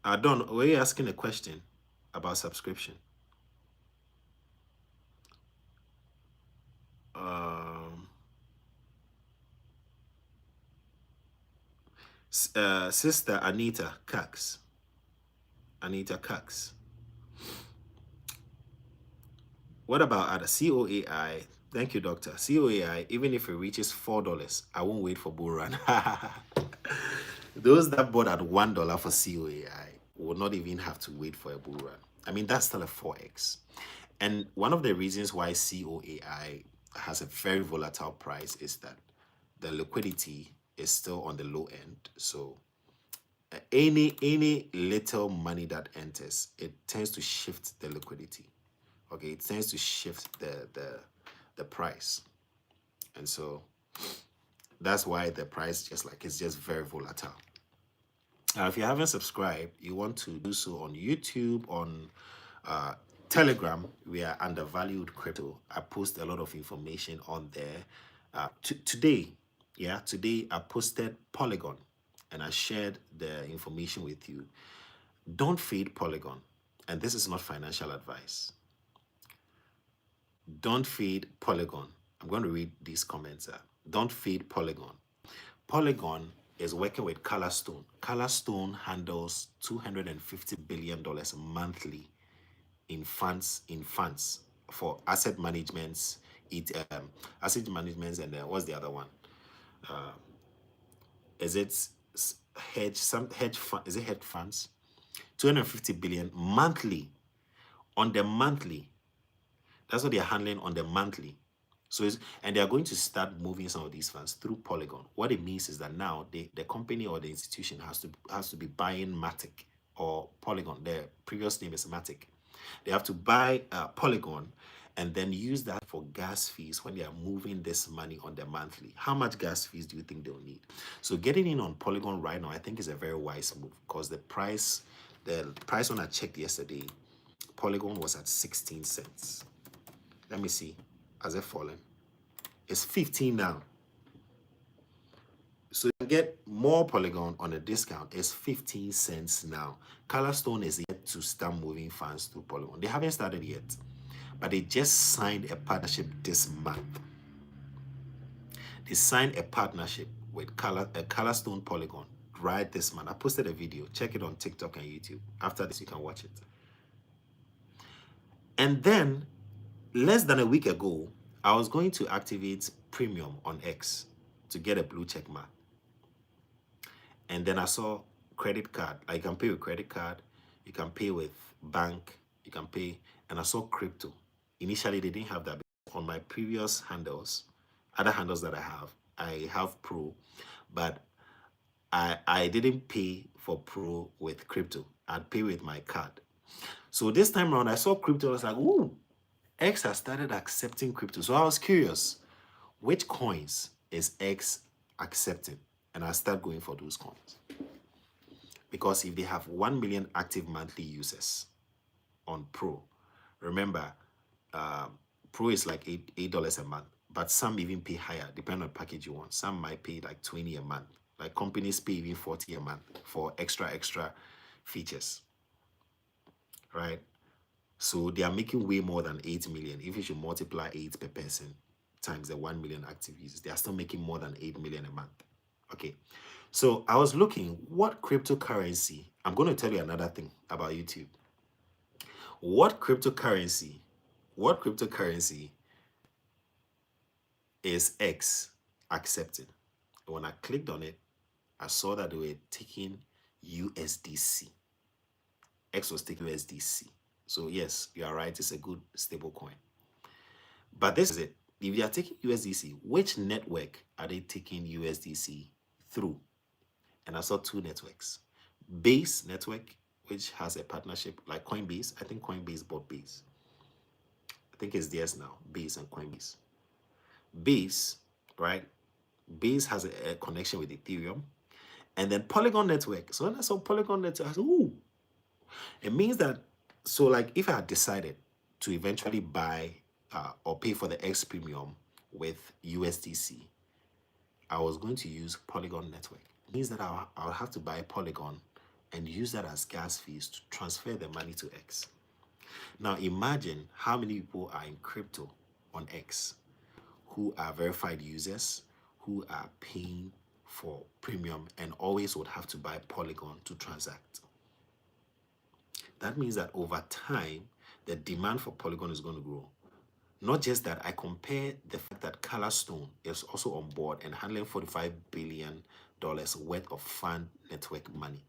Don, were you asking a question about subscription? Sister Anita Cox. Anita Cox. What about ADA? COAI. Thank you, doctor. COAI, even if it reaches $4, I won't wait for bull run. Those that bought at $1 for COAI will not even have to wait for a bull run. I mean, that's still a 4x. And one of the reasons why COAI has a very volatile price is that the liquidity is still on the low end. So any little money that enters, it tends to shift the liquidity. Okay, it tends to shift the price. And so that's why the price it's just very volatile. If you haven't subscribed, you want to do so on YouTube, on Telegram. We are Undervalued Crypto. I post a lot of information on there. Today I posted Polygon, and I shared the information with you. Don't fade Polygon, and this is not financial advice. Don't fade Polygon. I'm going to read these comments. Don't fade Polygon. Polygon is working with Colorstone. Colorstone handles $250 billion monthly in funds for asset management. Asset management, and what's the other one? Is it hedge fund? Is it hedge funds? 250 billion monthly. On the monthly, that's what they're handling on the monthly. So and they are going to start moving some of these funds through Polygon. What it means is that now the company or the institution has to be buying Matic or Polygon. Their previous name is Matic. They have to buy Polygon, and then use that for gas fees when they are moving this money on the monthly. How much gas fees do you think they'll need? So getting in on Polygon right now, I think is a very wise move, because the price when I checked yesterday, Polygon was at 16 cents. Let me see. Has it fallen? It's 15 now. So you can get more Polygon on a discount. It's 15 cents now. Colorstone is yet to start moving funds to Polygon. They haven't started yet, but they just signed a partnership this month. They signed a partnership with Colorstone Polygon right this month. I posted a video. Check it on TikTok and YouTube. After this, you can watch it. And then, less than a week ago, I was going to activate Premium on X to get a blue check mark. And then I saw credit card. I can pay with credit card. You can pay with bank. You can pay. And I saw crypto. Initially, they didn't have that. On my previous handles, other handles that I have Pro, but I didn't pay for Pro with crypto. I'd pay with my card. So this time around, I saw crypto. I was like, ooh, X has started accepting crypto. So I was curious, which coins is X accepting? And I start going for those coins. Because if they have 1 million active monthly users on Pro, remember, Pro is like $8 a month, but some even pay higher, depending on the package you want. Some might pay like 20 a month. Like companies pay even 40 a month for extra features, right? So they are making way more than 8 million. If you should multiply 8 per person times the 1 million active users, they are still making more than 8 million a month. Okay. So I was looking, what cryptocurrency, I'm going to tell you another thing about YouTube. What cryptocurrency is X accepting? When I clicked on it, I saw that they were taking USDC. X was taking USDC. So yes, you are right, it's a good stable coin. But this is it. If they are taking USDC, which network are they taking USDC through? And I saw 2 networks. Base network, which has a partnership like Coinbase. I think Coinbase bought Base. I think it's theirs now, Base and Coinbase. Base, right? Base has a connection with Ethereum. And then Polygon network. So when I saw Polygon network, I said, ooh. It means that, so like if I had decided to eventually buy or pay for the X premium with USDC, I was going to use Polygon network. It means that I'll have to buy Polygon and use that as gas fees to transfer the money to X. Now imagine how many people are in crypto on X who are verified users, who are paying for premium and always would have to buy Polygon to transact. That means that over time, the demand for Polygon is going to grow. Not just that, I compare the fact that Colorstone is also on board and handling $45 billion worth of fund network money.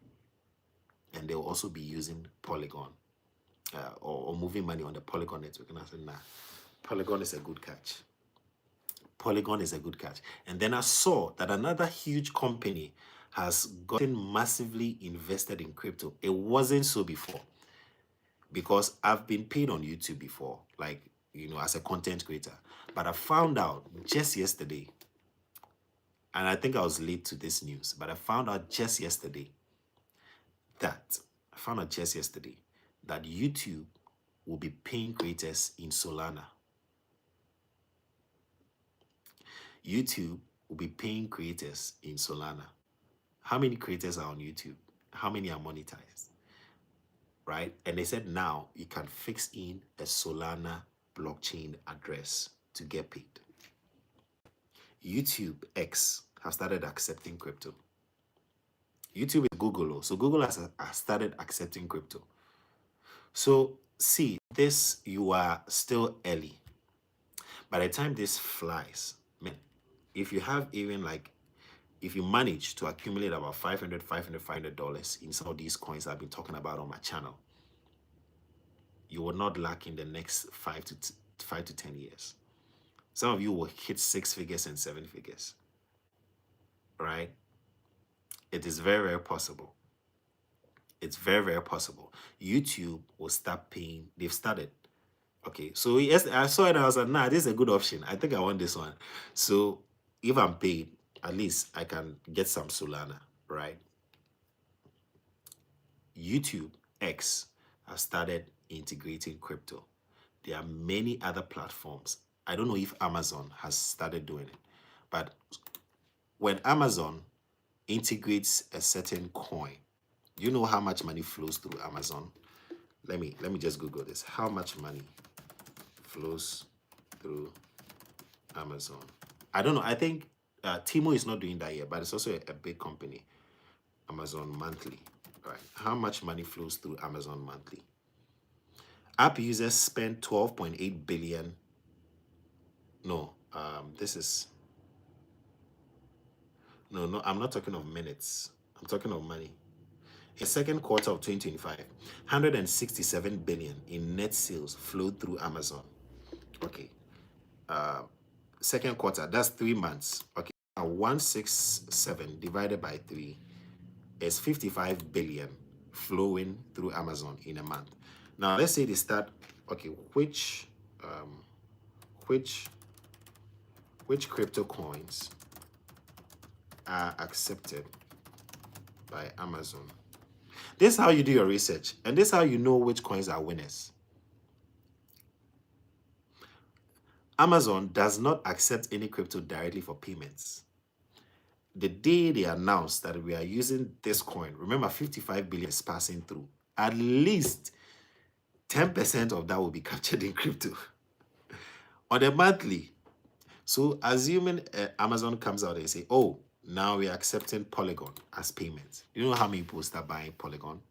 And they'll also be using Polygon or moving money on the Polygon network. And I said, nah, Polygon is a good catch. Polygon is a good catch. And then I saw that another huge company has gotten massively invested in crypto. It wasn't so before, because I've been paid on YouTube before, like, you know, as a content creator. But I found out just yesterday, and I think I was late to this news, but I found out just yesterday that YouTube will be paying creators in Solana. YouTube will be paying creators in Solana. How many creators are on YouTube? How many are monetized? Right? And they said now you can fix in a Solana blockchain address to get paid. YouTube X has started accepting crypto. YouTube is Google, so Google has started accepting crypto. So see, this, you are still early. By the time this flies, man, if you have even like, if you manage to accumulate about $500 in some of these coins I've been talking about on my channel, you will not lack in the next 5 to 10 years. Some of you will hit 6 figures and 7 figures, right? It is very, very possible. It's very, very possible. YouTube will start paying. They've started Okay, so yes, I saw it and I was like, nah, this is a good option. I think I want this one. So if I'm paid, at least I can get some Solana, right? YouTube X has started integrating crypto. There are many other platforms. I don't know if Amazon has started doing it, but when Amazon integrates a certain coin, do you know how much money flows through Amazon? Let me just Google this. How much money flows through Amazon? I don't know. I think Timo is not doing that yet, but it's also a big company. Amazon monthly, right? How much money flows through Amazon monthly? App users spend 12.8 billion. No, this is no. I'm not talking of minutes. I'm talking of money. In second quarter of 2025, 167 billion in net sales flowed through Amazon. Okay. Second quarter, that's 3 months. Okay. Now 167 divided by 3 is 55 billion flowing through Amazon in a month. Now let's say they start, okay, which which crypto coins are accepted by Amazon? This is how you do your research, and this is how you know which coins are winners. Amazon does not accept any crypto directly for payments. The day they announce that we are using this coin, remember 55 billion is passing through, at least 10% of that will be captured in crypto on a monthly. So assuming Amazon comes out and say, oh, now we're accepting Polygon as payment. You know how many people start buying Polygon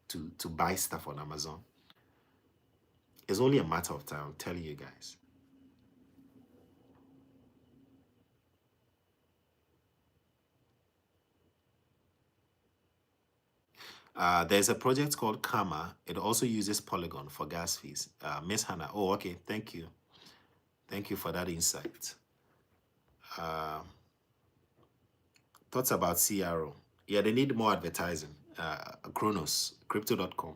to buy stuff on Amazon? It's only a matter of time, I'm telling you guys. There's a project called Karma. It also uses Polygon for gas fees. Miss Hannah, oh, okay, thank you. Thank you for that insight. Thoughts about CRO? Yeah, they need more advertising. Chronos, crypto.com.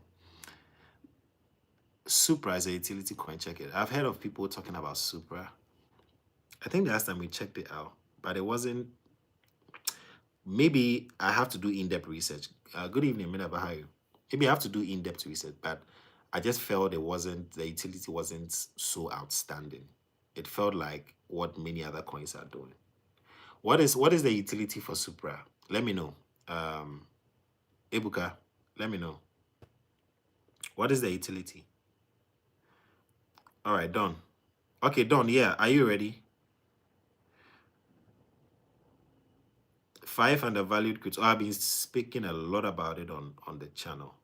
Supra is a utility coin. Check it. I've heard of people talking about Supra. I think the last time we checked it out, but it wasn't. Maybe I have to do in-depth research. Good evening, Minaba. How are you? Maybe I have to do in-depth research, but I just felt the utility wasn't so outstanding. It felt like what many other coins are doing. What is the utility for Supra? Let me know. Ebuka, let me know. What is the utility? All right, done. Okay, done. Yeah, are you ready? 5 undervalued crypto. I've been speaking a lot about it on the channel.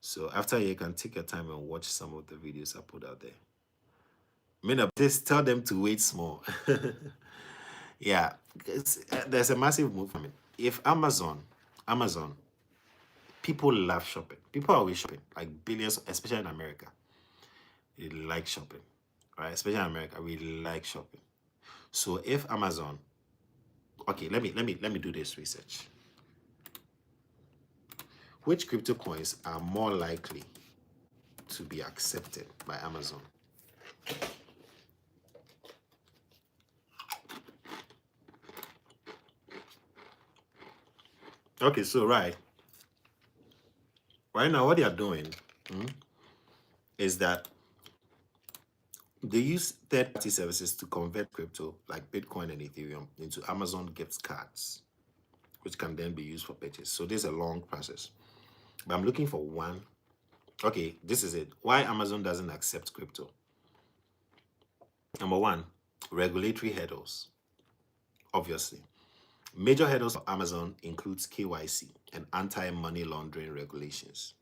So after you can take your time and watch some of the videos I put out there. Just tell them to wait small. Yeah, there's a massive movement. If Amazon, people love shopping. People are always shopping, like billions, especially in America. They like shopping, right? Especially in America, we like shopping. So if Amazon, okay, let me do this research. Which crypto coins are more likely to be accepted by Amazon? Okay, so right now, what they are doing is that they use third-party services to convert crypto like Bitcoin and Ethereum into Amazon gift cards, which can then be used for purchase. So this is a long process. But I'm looking for one. Okay, this is it. Why Amazon doesn't accept crypto? Number one, regulatory hurdles. Obviously. Major hurdles for Amazon includes KYC and anti-money laundering regulations.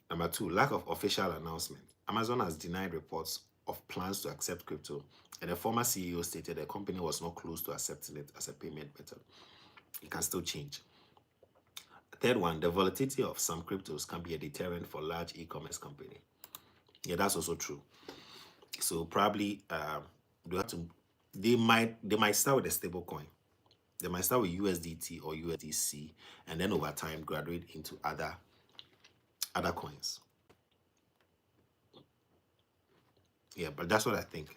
Number two, lack of official announcement. Amazon has denied reports of plans to accept crypto, and a former CEO stated the company was not close to accepting it as a payment method. It can still change. Third one, the volatility of some cryptos can be a deterrent for large e-commerce company. Yeah, that's also true. So probably they might start with a stable coin. They might start with USDT or USDC, and then over time graduate into other coins. Yeah, but that's what I think.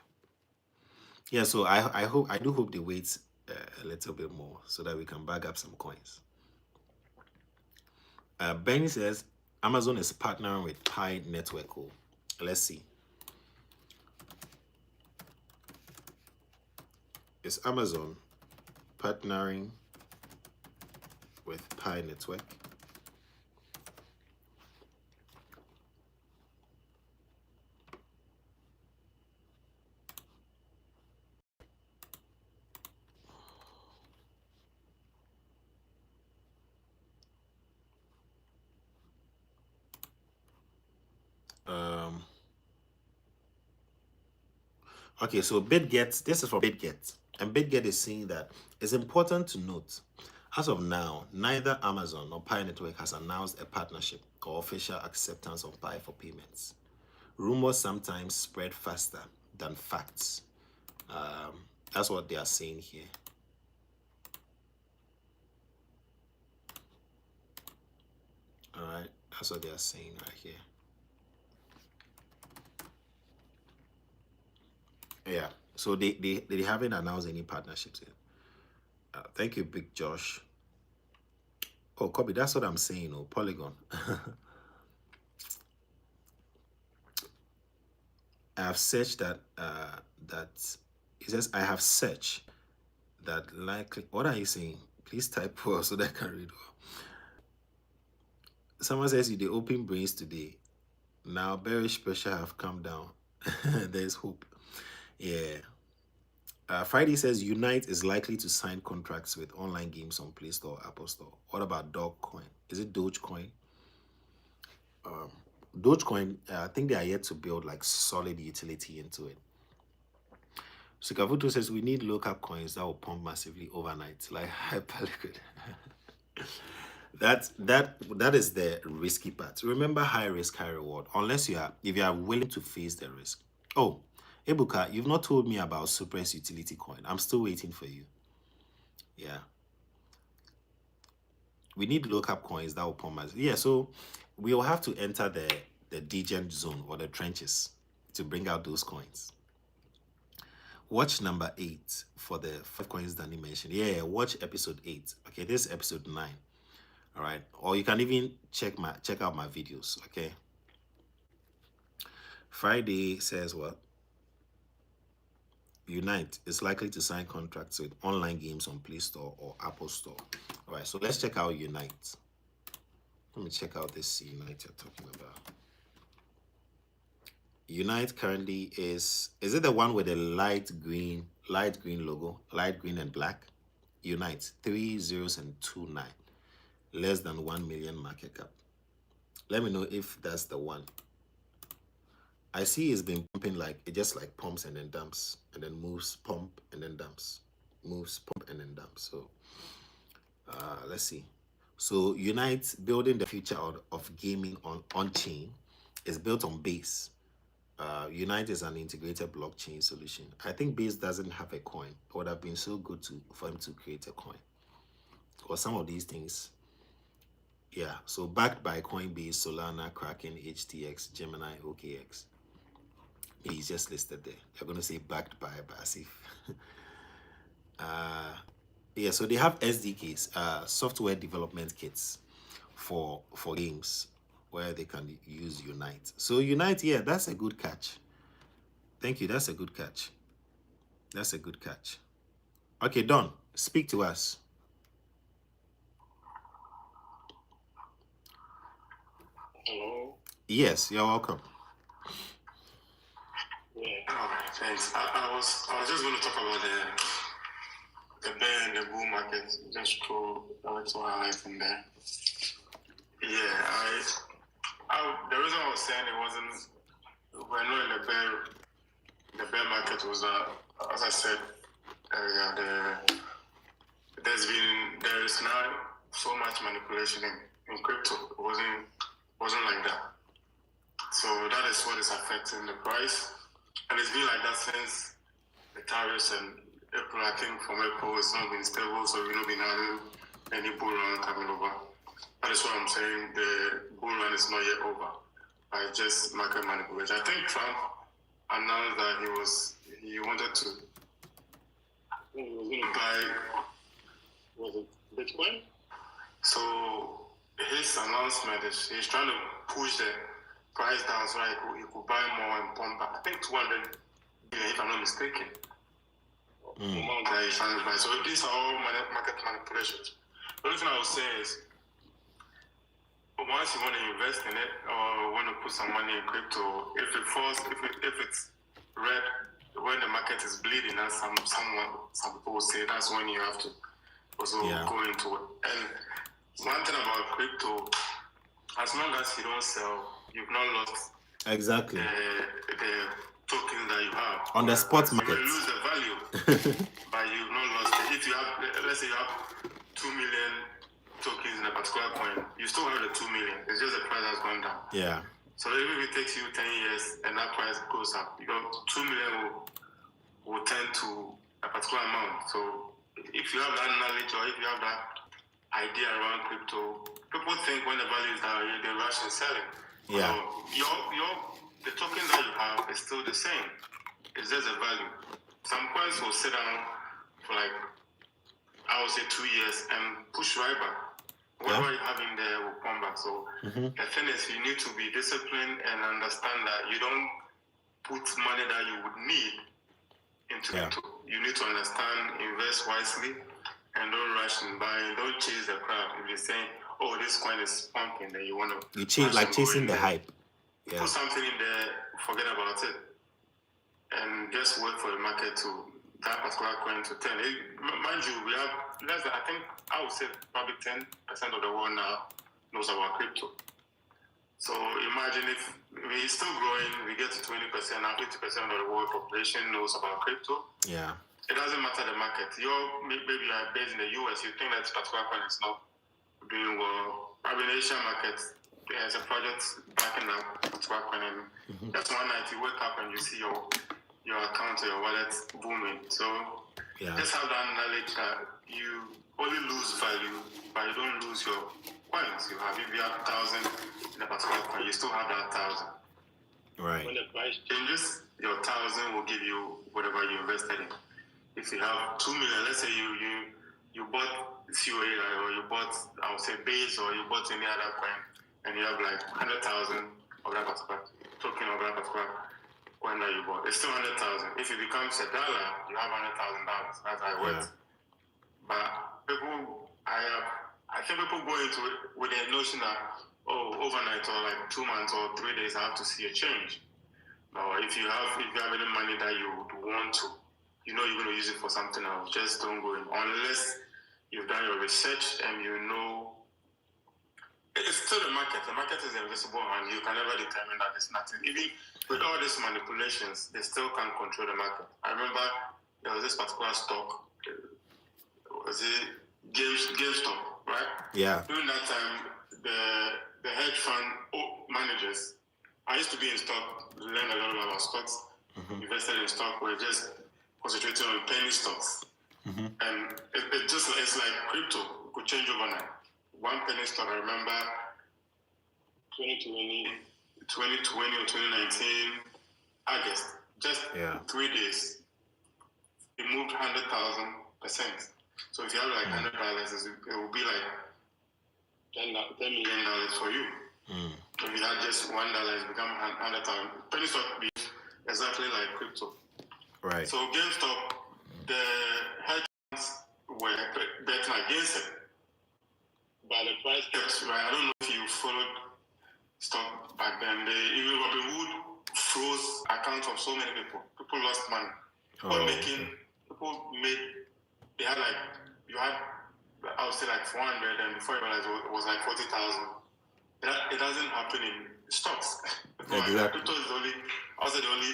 Yeah, so I do hope they wait a little bit more so that we can bag up some coins. Benny says Amazon is partnering with Pi Network. Oh, let's see. Is Amazon partnering with Pi Network? Um, okay, so BitGet, this is for BitGet. And BitGet is saying that it's important to note, as of now, neither Amazon nor Pi Network has announced a partnership or official acceptance of Pi for payments. Rumors sometimes spread faster than facts. Um, that's what they are saying here. All right, that's what they are saying right here. Yeah, so they haven't announced any partnerships yet. Thank you, Big Josh. Oh, copy. That's what I'm saying. Oh, Polygon. I have searched that. That it says I have searched that likely. What are you saying? Please type well so that I can read well. Someone says you the open brains today. Now bearish pressure have come down. There's hope. Yeah. Friday says Unite is likely to sign contracts with online games on Play Store, Apple Store. What about Dogecoin? Is it Dogecoin? Dogecoin, I think they are yet to build like solid utility into it. Sikavuto says we need local coins that will pump massively overnight, like hyperliquid. That is the risky part. Remember, high risk, high reward. Unless if you are willing to face the risk. Oh, Ebuka, you've not told me about Supress utility coin. I'm still waiting for you. Yeah, we need local coins that will pump us. Yeah, so we will have to enter the degen zone or the trenches to bring out those coins. Watch number 8 for the 5 coins Danny mentioned. Yeah, watch episode 8. Okay, this is episode 9. All right, or you can even check out my videos. Okay. Friday says what? Unite is likely to sign contracts with online games on Play Store or Apple Store. All right, so let's check out Unite. Let me check out this Unite you're talking about. Unite currently is it the one with the light green logo, light green and black? Unite 3 zeros and 2 9, less than 1 million market cap. Let me know if that's the one. I see it's been pumping, like it just like pumps and then dumps and then moves, pump and then dumps, moves, pump and then dumps. So let's see. So Unite, building the future of gaming on chain, is built on Base. Unite is an integrated blockchain solution. I think Base doesn't have a coin. It would have been so good for him to create a coin. Or some of these things. Yeah, so backed by Coinbase, Solana, Kraken, HTX, Gemini, OKX. He's just listed there. They're going to say backed by Basif. Yeah, so they have SDKs, software development kits for games where they can use Unite. So Unite, yeah, that's a good catch. Thank you. That's a good catch. That's a good catch. Okay, Don, speak to us. Hello. Yes, you're welcome. Yeah. Okay, thanks. I was just going to talk about the bear and the bull market. Just throw a little highlight in there. Yeah, the reason I was saying it wasn't, we're not in the bear market was as I said earlier, there is now so much manipulation in crypto. It wasn't like that. So that is what is affecting the price. And it's been like that since the tariffs and April. I think from April it's not been stable, so we've not been having any bull run coming over. That is what I'm saying. The bull run is not yet over. It's just market manipulation. I think Trump announced that he wanted to he was going to buy, was it Bitcoin? So his announcement is he's trying to push the price down so that he could buy more and pump back. I think 200 billion, if I'm not mistaken. The amount that he's trying to buy. So these are all market manipulations. The only thing I would say is, once you want to invest in it or want to put some money in crypto, if it's red when the market is bleeding, as some people will say, that's when you have to also go into it. And one thing about crypto, as long as you don't sell, you've not lost exactly the token that you have on the spot market. You may lose the value, but you've not lost it. If you have, let's say you have 2 million tokens in a particular coin, you still have the 2 million. It's just the price has gone down. Yeah. So even if it takes you 10 years and that price goes up, your 2 million will tend to a particular amount. So if you have that knowledge or if you have that idea around crypto, people think when the value is down, they rush and sell it. Yeah. So the token that you have is still the same. It's just a value. Some coins will sit down for like, I would say 2 years and push right back. Whatever you have in there will come back. So the thing is, you need to be disciplined and understand that you don't put money that you would need into it. You need to understand, invest wisely, and don't rush and buy. Don't chase the crowd. If you're saying, "Oh, this coin is pumping," then you want to chasing the hype. Yeah. Put something in there, forget about it, and just wait for the market to that particular coin to turn. Mind you, we have less than, I think I would say probably 10% of the world now knows about crypto. So imagine if we're still growing, we get to 20%, now 50% of the world population knows about crypto. Yeah. It doesn't matter the market. Maybe you are based in the US, you think that particular coin is not doing well. Probably in the Asian market, there's a project backing up particular coin, and just one night you wake up and you see your account or your wallet booming. So just have that knowledge that you only lose value, but you don't lose your coins. You have, if you have 1,000 in a particular coin, you still have that 1,000. Right. When the price changes, your 1,000 will give you whatever you invested in. If you have 2 million, let's say you bought COA or you bought, I would say base, or you bought any other coin, and you have like 100,000 of that particular token of that particular coin that you bought, it's still 100,000. If it becomes $1, you have $100,000. That's how it works. But I think people go into it with the notion that, overnight or like 2 months or 3 days, I have to see a change. Or if you have any money that you would want to, you're going to use it for something else, just don't go in unless you've done your research and you know. It's still the market. The market is invisible and you can never determine that it's nothing. Even with all these manipulations, they still can't control the market. I remember there was this particular stock, was it GameStop, right? Yeah. During that time, the hedge fund managers, I used to be in stock, learn a lot about stocks, invested in stock, we're just concentrating on penny stocks. And it's like crypto, it could change overnight. One penny stock, I remember 2020 or 2019, August, just 3 days, it moved 100,000%. So if you have like $100, it will be like $10 million for you. If you had just $1, it's become 100,000. Penny stock be exactly like crypto. Right. So GameStop, the hedge funds were betting against it. But the price kept right. I don't know if you followed stock back then. Even Robinhood froze accounts of so many people. People lost money. People made, they had like, I would say like 400, and before you realize it was like 40,000. It doesn't happen in stocks. Exactly. Crypto is the only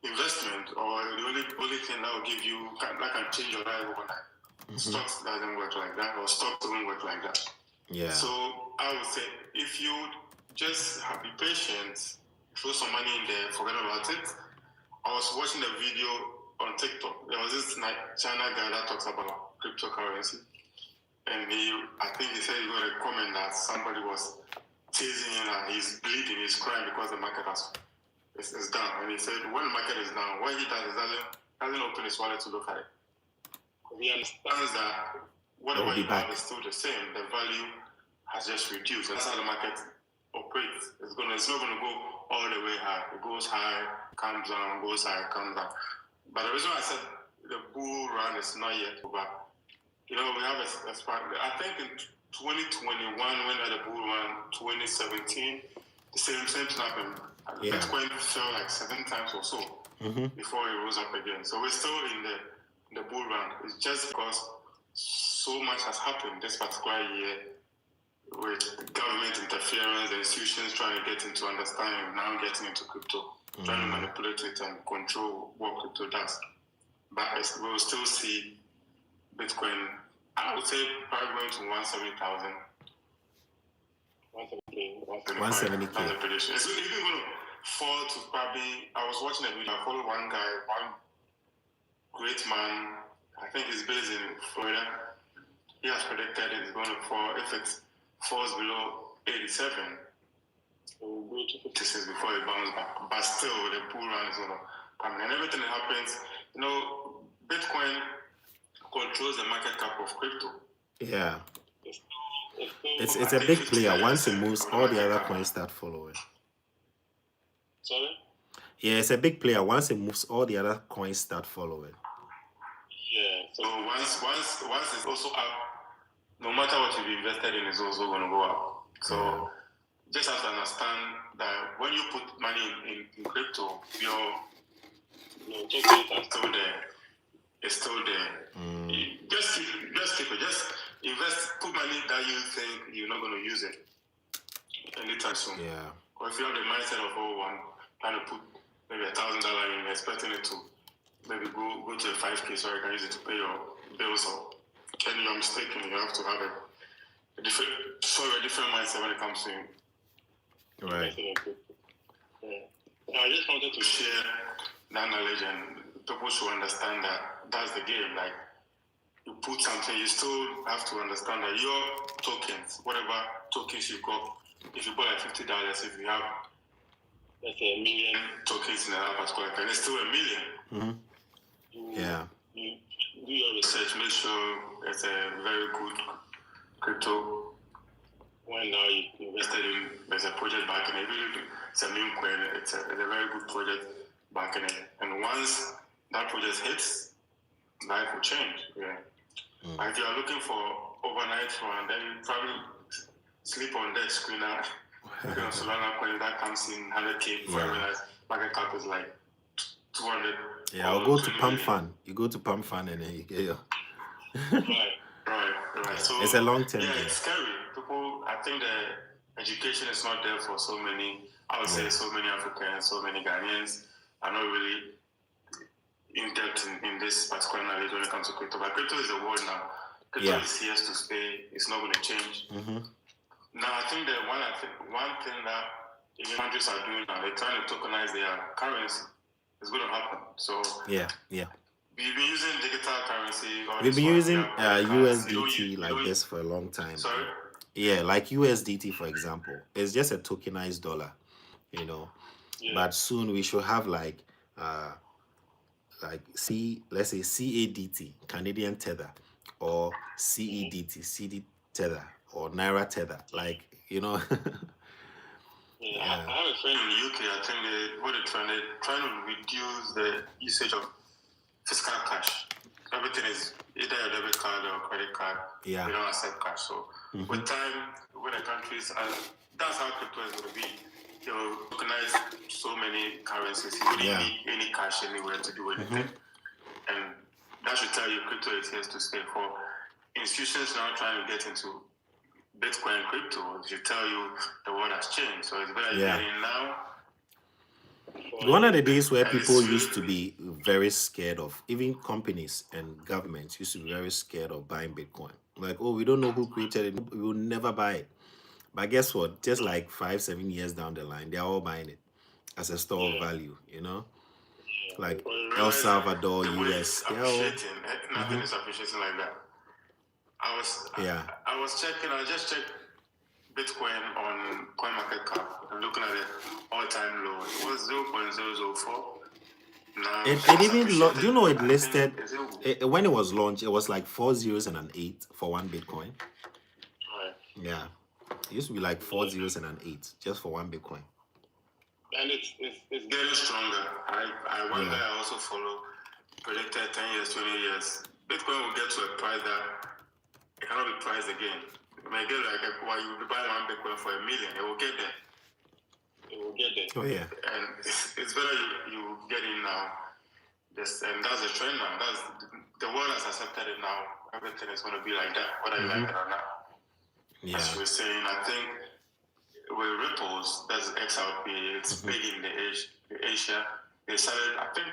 investment or the only thing that will give you, that can change your life overnight. Stocks doesn't work like that, or stocks don't work like that. Yeah. So I would say if you just be patient, throw some money in there, forget about it. I was watching a video on TikTok. There was this China guy that talks about cryptocurrency, and I think he said he got a comment that somebody was chasing him and he's bleeding, he's crying because the market has it's down. And he said when the market is down, what he does is doesn't open his wallet to look at it. He understands that whatever you have is still the same. The value has just reduced. That's how the market operates. It's not gonna go all the way high. It goes high, comes down, goes high, comes down. But the reason why I said the bull run is not yet over, we have a spark. I think in 2021, when the bull run, 2017, the same thing happened. Bitcoin fell like 7 times or so before it rose up again. So we're still in the bull run. It's just because so much has happened this particular year with government interference, the institutions trying to get into understanding, now getting into crypto, trying to manipulate it and control what crypto does. But we'll still see Bitcoin, I would say, probably going to 170,000. 170K. That's the prediction. It's even going to fall to probably, I was watching a video, I followed one guy, one great man, I think he's based in Florida. He has predicted it's going to fall, if it falls below 87, it will go to 56 before it bounces back. But still, the bull run is going to come. And everything that happens, Bitcoin controls the market cap of crypto. Yeah. It's a big player. Once it moves, all the other coins start following. Sorry? Yeah, it's a big player. Once it moves, all the other coins start following. Yeah. So once it's also up, no matter what you've invested in, is also going to go up. So just have to understand that when you put money in crypto, your tokens are still there. It's still there. Just keep it. Just invest. Put money that you think you're not going to use it anytime soon. Yeah. Or if you have the mindset of trying to put maybe $1,000 in, expecting it to maybe go to a 5K so you can use it to pay your bills, or then you're mistaken. You have to have a different mindset when it comes to right. Yeah. I just wanted to share that knowledge, and people should understand that that's the game. Like, you put something, you still have to understand that your tokens, whatever tokens you got, if you bought like $50, if you have, let's say, 1 million tokens in a particular coin, it's still 1 million. You do your research, make sure it's a very good crypto. When now you invested in, there's a project backing it. It's a meme coin. It's a very good project backing it. And once that project hits, life will change. Yeah. If you are looking for overnight fun, then you probably sleep on that screen now. Solana coin that comes in 100K before market cap is like 200. Yeah, I'll go to Pump Fund. You go to Pump Fund and then you get your. Right. So it's a long term. Yeah, it's scary. People, I think the education is not there for so many. I would say so many Africans, so many Ghanaians are not really in depth in this particular knowledge when it comes to crypto. But crypto is the world now. Crypto is here to stay. It's not going to change. Now, I think that one thing that even countries are doing now, they're trying to tokenize their currency. It's going to happen. So yeah. We've been using digital currency. We've been using USDT like this for a long time. Sorry? Yeah, like USDT, for example. It's just a tokenized dollar, But soon we should have let's say CADT, Canadian Tether, or CEDT, CD Tether, or Naira Tether, I have a friend in the UK. I think they're trying to reduce the usage of fiscal cash. Everything is either a debit card or credit card. Yeah. We don't accept cash. So with time, when the countries, and that's how crypto is going to be. They'll tokenize so many currencies. You wouldn't need any cash anywhere to do anything. And that should tell you crypto is here to stay. For institutions now trying to get into Bitcoin and crypto, it should tell you the world has changed. So it's better you get in now. One of the days where people used to be very scared of, even companies and governments used to be very scared of buying Bitcoin. Like, we don't know who created it. We will never buy it. But guess what? Just like 5-7 years down the line, they're all buying it as a store of value, Like El Salvador, US. Nothing is appreciating like that. I just checked Bitcoin on CoinMarketCap, I'm looking at it all-time low. It was 0.004. Now, It even do you know it I listed think when it was launched? It was like 4 zeros and an 8 for one Bitcoin. right. Yeah, it used to be like 4 zeros and an 8 just for one Bitcoin. And it's getting stronger. One guy I also follow predicted 10 years, 20 years. Bitcoin will get to a price that it cannot be priced again. It may get like you will buy one Bitcoin for $1 million. It will get there. Oh yeah. And it's better you get in now. And that's the trend now. That's the world has accepted it now. Everything is going to be like that, whether you like it or not. Yeah. As you were saying, I think with Ripples, that's XRP. It's big in the Asia. They started, I think,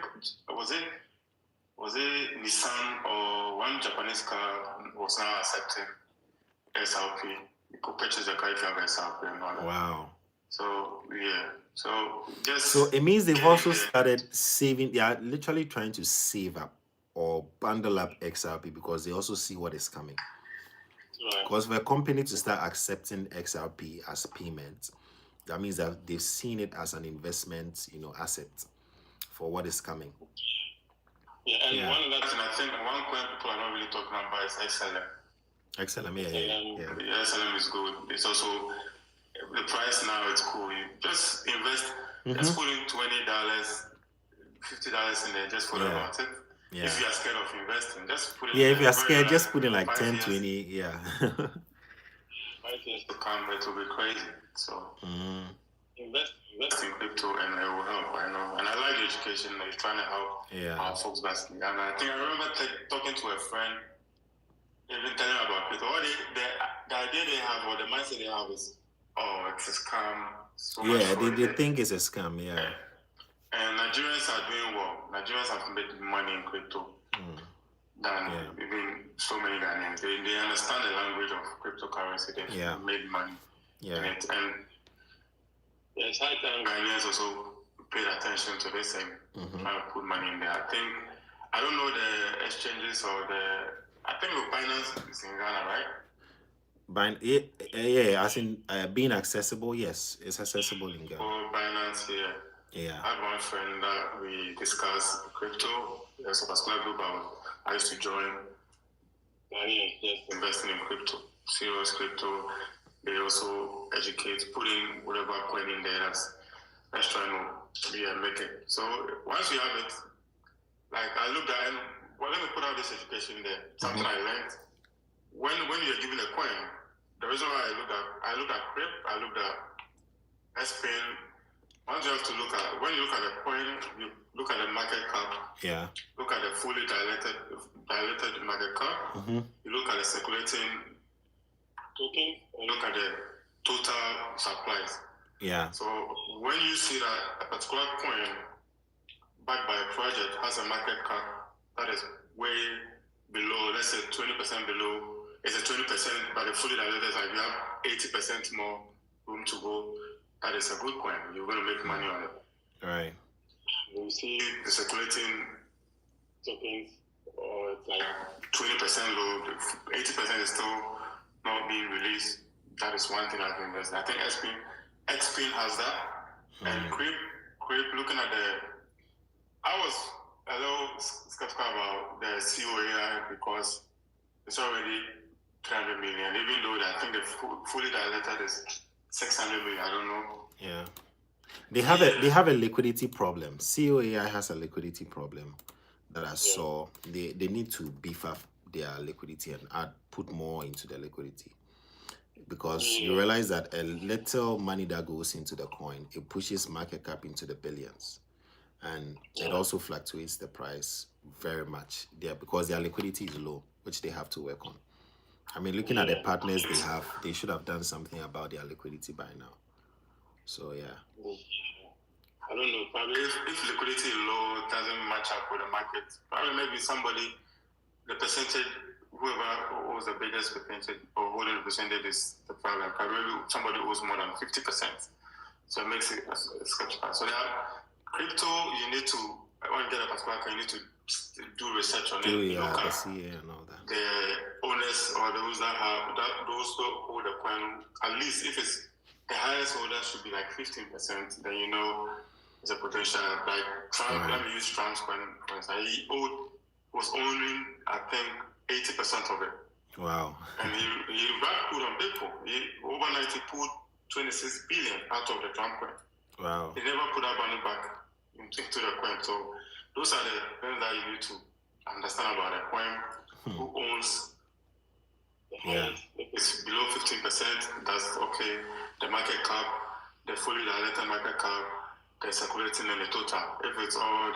was it Nissan or one Japanese car was now accepting XRP. You could purchase a car if you have XRP and all that. Wow. So yeah. So it means they've also started saving. They are literally trying to save up or bundle up XRP because they also see what is coming. Right. Because for a company to start accepting XRP as payment, that means that they've seen it as an investment, asset for what is coming. Yeah, and one other thing I think one coin people are not really talking about is XLM. XLM, yeah. XLM is good. It's also the price now. It's cool. You just invest. Just put in $20, $50 in there just for the amount. Yeah. If you are scared of investing, just put in. Yeah, if you are scared, just put in like 10, 20. Yeah. 5 years to come, it will be crazy. So invest in crypto, and it will help. I know, and I like the education. You're trying to help our folks basically. And I think I remember talking to a friend, even telling about crypto. The idea they have or the mindset they have is, it's a scam. So they think it's a scam. Yeah. And Nigerians are doing well. Nigerians have made money in crypto than even so many Ghanaians. They understand the language of cryptocurrency. They've made money in it. And it's high time Ghanaians also paid attention to this and trying to put money in there. I don't know the exchanges or I think the Binance is in Ghana, right? As in being accessible, yes, it's accessible in Ghana. For Binance, yeah. I had one friend that we discussed crypto. There's a particular group I used to join. Just investing in crypto, serious crypto. They also educate, put in whatever coin in there. Let's try to make it. So once you have it, like I looked at, let me put out this education there. Something I learned. When you're given a coin, the reason why I look at Crypt, I look at SPIN. Once you have to when you look at the coin, you look at the market cap. Yeah. Look at the fully dilated market cap. You look at the circulating token, and look at the total supplies. Yeah. So when you see that a particular coin backed by a project has a market cap that is way below, let's say 20% below, it's a 20%, but the fully diluted, like you have 80% more room to go. That is a good coin. You're going to make money on it. All right. When you see the circulating tokens, or it's like 20% low, 80% is still not being released. That is one thing I've invested. I think XPIN has that. And Crypt, looking at I was a little skeptical about the COAI because it's already 300 million, even though I think the fully diluted is 600 million. I don't know. Yeah. They have a liquidity problem. COAI has a liquidity problem that I saw. They need to beef up their liquidity and put more into the liquidity. Because you realize that a little money that goes into the coin, it pushes market cap into the billions. And it also fluctuates the price very much there because their liquidity is low, which they have to work on. I mean, looking at the partners they have, they should have done something about their liquidity by now. So, yeah. I don't know. Probably if liquidity is low, it doesn't match up with the market. Probably maybe the percentage, whoever owes the biggest percentage or holding the percentage is the problem. Maybe somebody owes more than 50%. So it makes it skeptical. So crypto, you need to when you get a particular coin, you need to do research on it. Yeah, Look the at CA and all that. the owners or those that have those who hold the coin. At least if it's the highest holder should be like 15%, then you know there's a potential. Like Trump, let me use Trump's coin for instance. He was owning, I think, 80% of it. Wow. And he put on people. Overnight he put 26 billion out of the Trump coin. Wow. He never put that money back into the coin. So those are the things that you need to understand about the coin. Who owns the highest? If it's below 15%, that's okay. The market cap, the fully diluted market cap, the circulating and the total. If it's all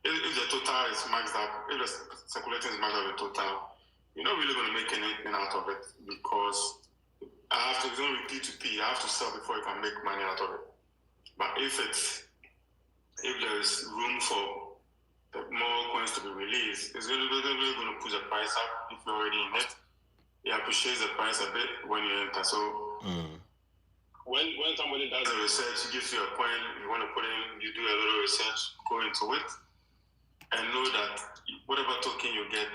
if the total is maxed up, if the circulating is maxed up the total, you're not really going to make anything out of it because it's going to be P2P. I have to sell before you can make money out of it. But if there is room for more coins to be released, it's really going to push the price up if you're already in it. It appreciates the price a bit when you enter. So when somebody does a research, gives you a coin, you want to put in, you do a little research, go into it, and know that whatever token you get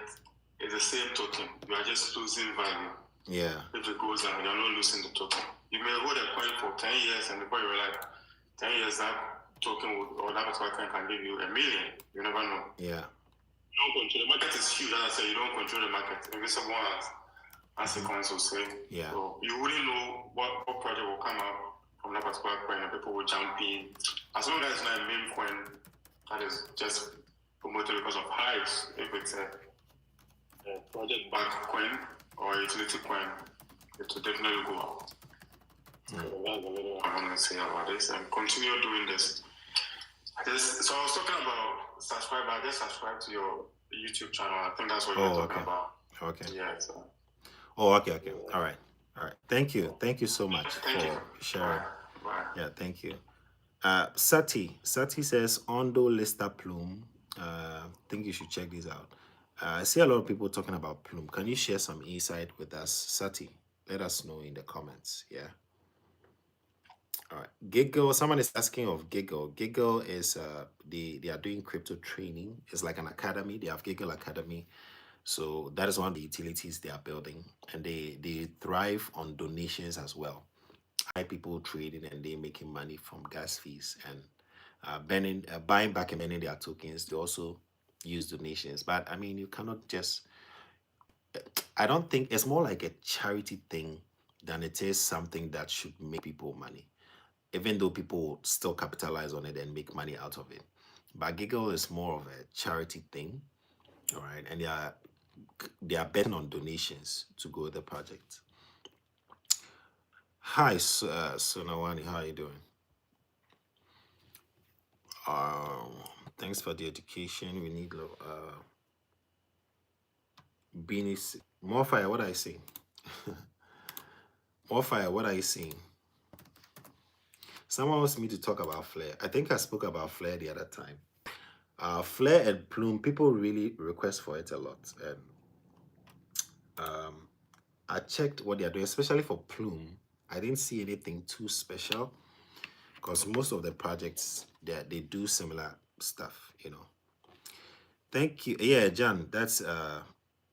is the same token. You are just losing value. Yeah. If it goes down, you're not losing the token. You may hold a coin for 10 years, and before you realize 10 years that token or that particular coin can give you $1 million. You never know. Yeah. You don't control the market is huge. As I say, you don't control the market. Invisible as the coins will say. Yeah. So you wouldn't know what project will come out from that particular coin, and people will jump in. As long as it's not a meme coin that is just promoted because of hypes, if it's a project-backed coin or a utility coin, it will definitely go up. So that's a little I want to say about this, and continue doing this. So I was talking about subscribe. I just subscribe to your YouTube channel. I think that's what you're talking about. Okay. Yeah. So. Okay. All right. Thank you so much for sharing. Bye. Yeah, thank you. Sati says Ondo Lister Plume. Think you should check these out. I see a lot of people talking about Plume. Can you share some insight with us, Sati? Let us know in the comments. Yeah. All right. Giggle. Someone is asking of Giggle. Giggle is they are doing crypto training. It's like an academy. They have Giggle Academy. So that is one of the utilities they are building, and they thrive on donations as well. High people trading and they making money from gas fees and buying back and burning their tokens. They also use donations, but I mean, you cannot just. I don't think it's more like a charity thing than it is something that should make people money, even though people still capitalize on it and make money out of it. But Giggle is more of a charity thing, all right, and they are betting on donations to grow the project. Hi, Sonawani, how are you doing? Thanks for the education. We need beanies. More fire. What are you saying? More fire. What are you saying? Someone wants me to talk about Flare. I think I spoke about Flare the other time. Flare and Plume, people really request for it a lot, and I checked what they are doing, especially for Plume. I didn't see anything too special because most of the projects they do similar stuff, you know. Thank you. Yeah, John, that's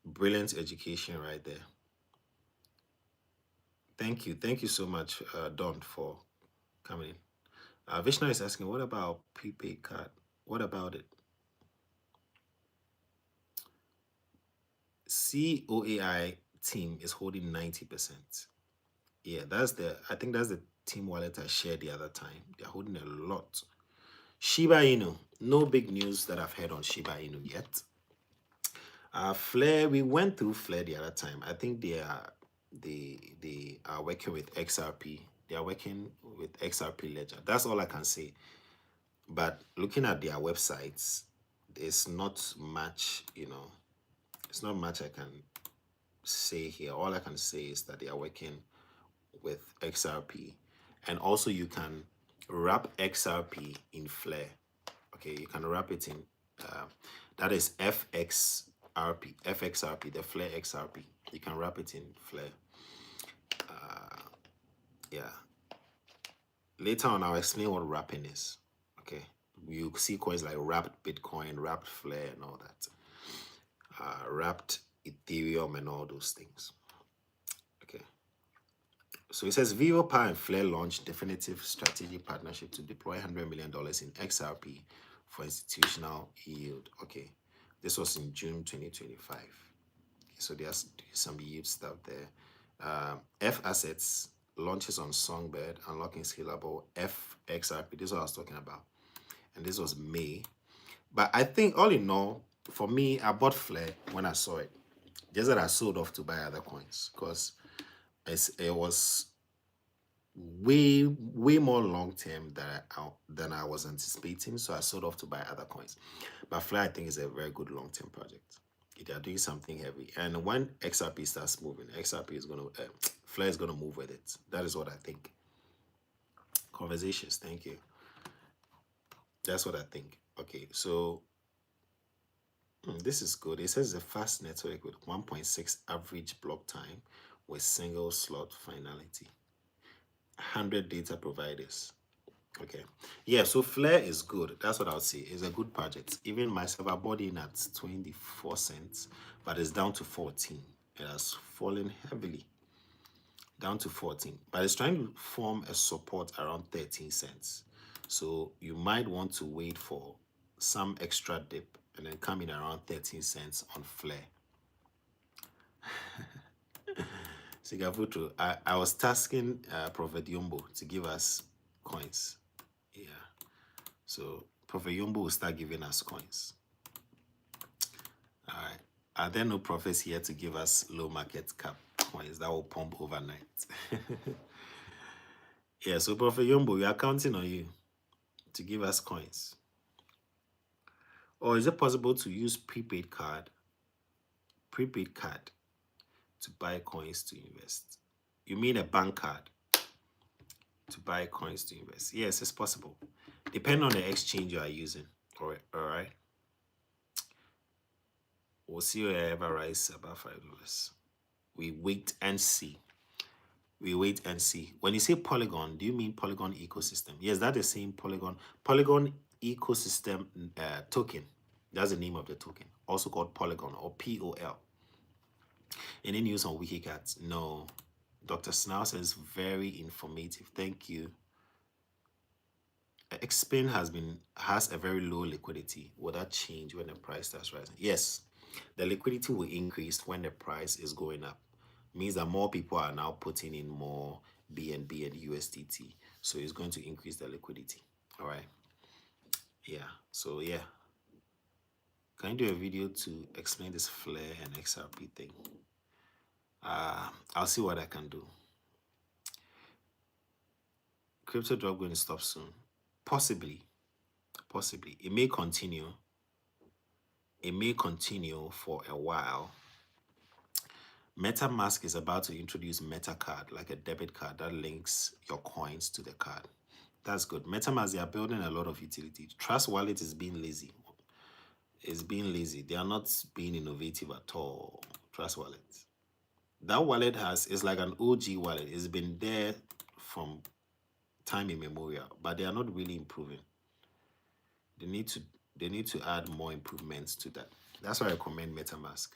brilliant education right there. Thank you. Thank you so much, Don, for coming in. Vishnu is asking, what about prepaid card? What about it? COAI team is holding 90%. Yeah, I think that's the team wallet I shared the other time. They're holding a lot. Shiba Inu, no big news that I've heard on Shiba Inu yet. Flare, we went through Flare the other time. I think they are working with XRP. They are working with XRP Ledger. That's all I can say. But looking at their websites, there's not much, it's not much I can say here. All I can say is that they are working with XRP. And also you can wrap XRP in Flare. Okay, you can wrap it in, that is FXRP, the Flare XRP. You can wrap it in Flare. Yeah. Later on, I'll explain what wrapping is. Okay. You see coins like wrapped Bitcoin, wrapped Flare, and all that, wrapped Ethereum, and all those things. Okay. So it says Vivo Power and Flare launched definitive strategic partnership to deploy $100 million in XRP for institutional yield. Okay. This was in June 2025. So there's some yield stuff there. F Assets launches on Songbird, unlocking scalable FXRP. This is what I was talking about. And this was May. But I think all in all, for me, I bought Flare when I saw it. Just that I sold off to buy other coins because it was way more long term than I was anticipating. So I sold off to buy other coins. But Flare, I think, is a very good long term project. They are doing something heavy, and when XRP starts moving, XRP is gonna Flare is gonna move with it. That is what I think. Conversations, thank you. That's what I think. Okay, so this is good. It says a fast network with 1.6 average block time with single slot finality. 100 data providers. Okay. Yeah, so Flare is good. That's what I would say. It's a good project. Even myself, I bought in at 24 cents, but it's down to 14. It has fallen heavily down to 14, but it's trying to form a support around 13 cents. So you might want to wait for some extra dip and then come in around 13 cents on Flare. Sigafuto, I was tasking Prophet Yumbo to give us coins. Yeah. So Prophet Yumbo will start giving us coins. All right. Are there no prophets here to give us low market cap coins that will pump overnight? Yeah, so Prophet Yumbo, we are counting on you to give us coins. Or is it possible to use prepaid card to buy coins to invest? You mean a bank card to buy coins to invest? Yes, it's possible. Depending on the exchange you are using. All right. We'll see wherever rise above $5. We wait and see. We wait and see. When you say Polygon, do you mean Polygon ecosystem? Yes, that's the same Polygon. Polygon ecosystem token. That's the name of the token. Also called Polygon or POL. Any news on WikiCats? No. Dr. Snell says very informative. Thank you. Xpin has a very low liquidity. Will that change when the price starts rising? Yes. The liquidity will increase when the price is going up. Means that more people are now putting in more BNB and USDT. So it's going to increase the liquidity. All right. Yeah. So yeah. Can you do a video to explain this Flare and XRP thing? I'll see what I can do. Crypto drop going to stop soon? Possibly. It may continue. It may continue for a while. MetaMask is about to introduce MetaCard, like a debit card that links your coins to the card. That's good. MetaMask, they are building a lot of utility. Trust Wallet is being lazy. It's being lazy. They are not being innovative at all. Trust Wallet. That wallet is like an OG wallet. It's been there from time immemorial, but they are not really improving. They need to add more improvements to that. That's why I recommend MetaMask.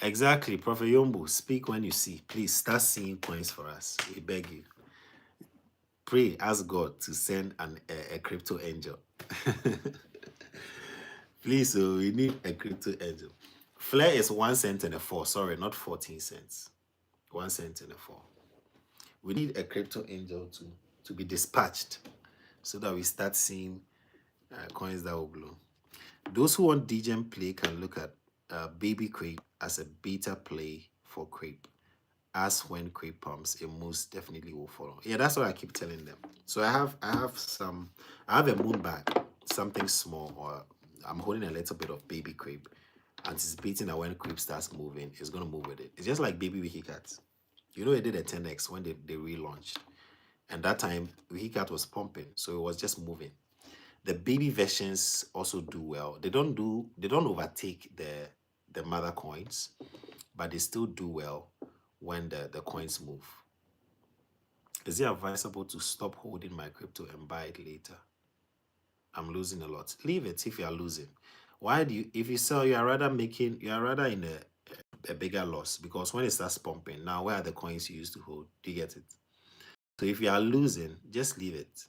Exactly, Prophet Yombo, speak when you see. Please start seeing coins for us. We beg you. Pray, ask God to send a crypto angel. Please, so we need a crypto angel. Flare is 1 cent and a 4. Sorry, not 14 cents. 1 cent and a 4. We need a crypto angel to be dispatched so that we start seeing coins that will blow. Those who want degen play can look at baby crepe as a beta play for crepe. As when crepe pumps, it most definitely will follow. Yeah, that's what I keep telling them. So I have a moon bag, something small, or I'm holding a little bit of baby crepe, anticipating that when crepe starts moving, it's gonna move with it. It's just like baby WikiCats. You know, it did a 10x when they relaunched, and that time WikiCat was pumping, so it was just moving. The baby versions also do well. They don't overtake the mother coins, but they still do well when the coins move. Is it advisable to stop holding my crypto and buy it later? I'm losing a lot. Leave it if you are losing. Why do you, if you sell, you are rather in a bigger loss, because when it starts pumping, now where are the coins you used to hold? Do you get it? So if you are losing, just leave it.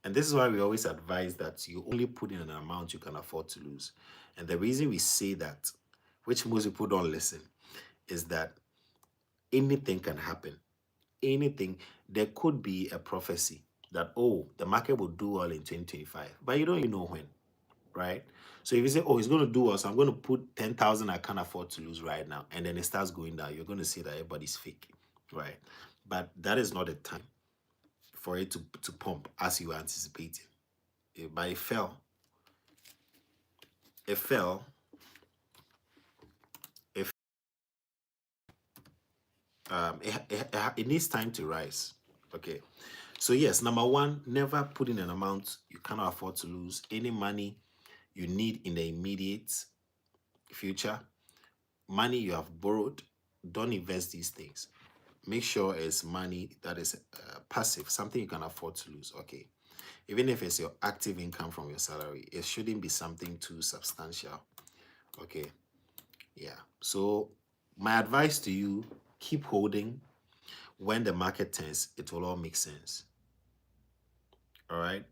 And this is why we always advise that you only put in an amount you can afford to lose. And the reason we say that, which most people don't listen, is that anything can happen. Anything. There could be a prophecy that, oh, the market will do well in 2025, but you don't even know when, right? So if you say, oh, it's going to do well, so I'm going to put 10,000 I can't afford to lose right now, and then it starts going down, you're going to see that everybody's fake, right? But that is not the time for it to pump as you were anticipating. But it fell. It fell. If it needs time to rise. Okay. So yes, number one, never put in an amount you cannot afford to lose. Any money you need in the immediate future, money you have borrowed, don't invest these things. Make sure it's money that is passive, something you can afford to lose. Okay. Even if it's your active income from your salary, it shouldn't be something too substantial. Okay. Yeah. So my advice to you, keep holding. When the market turns, it will all make sense. All right.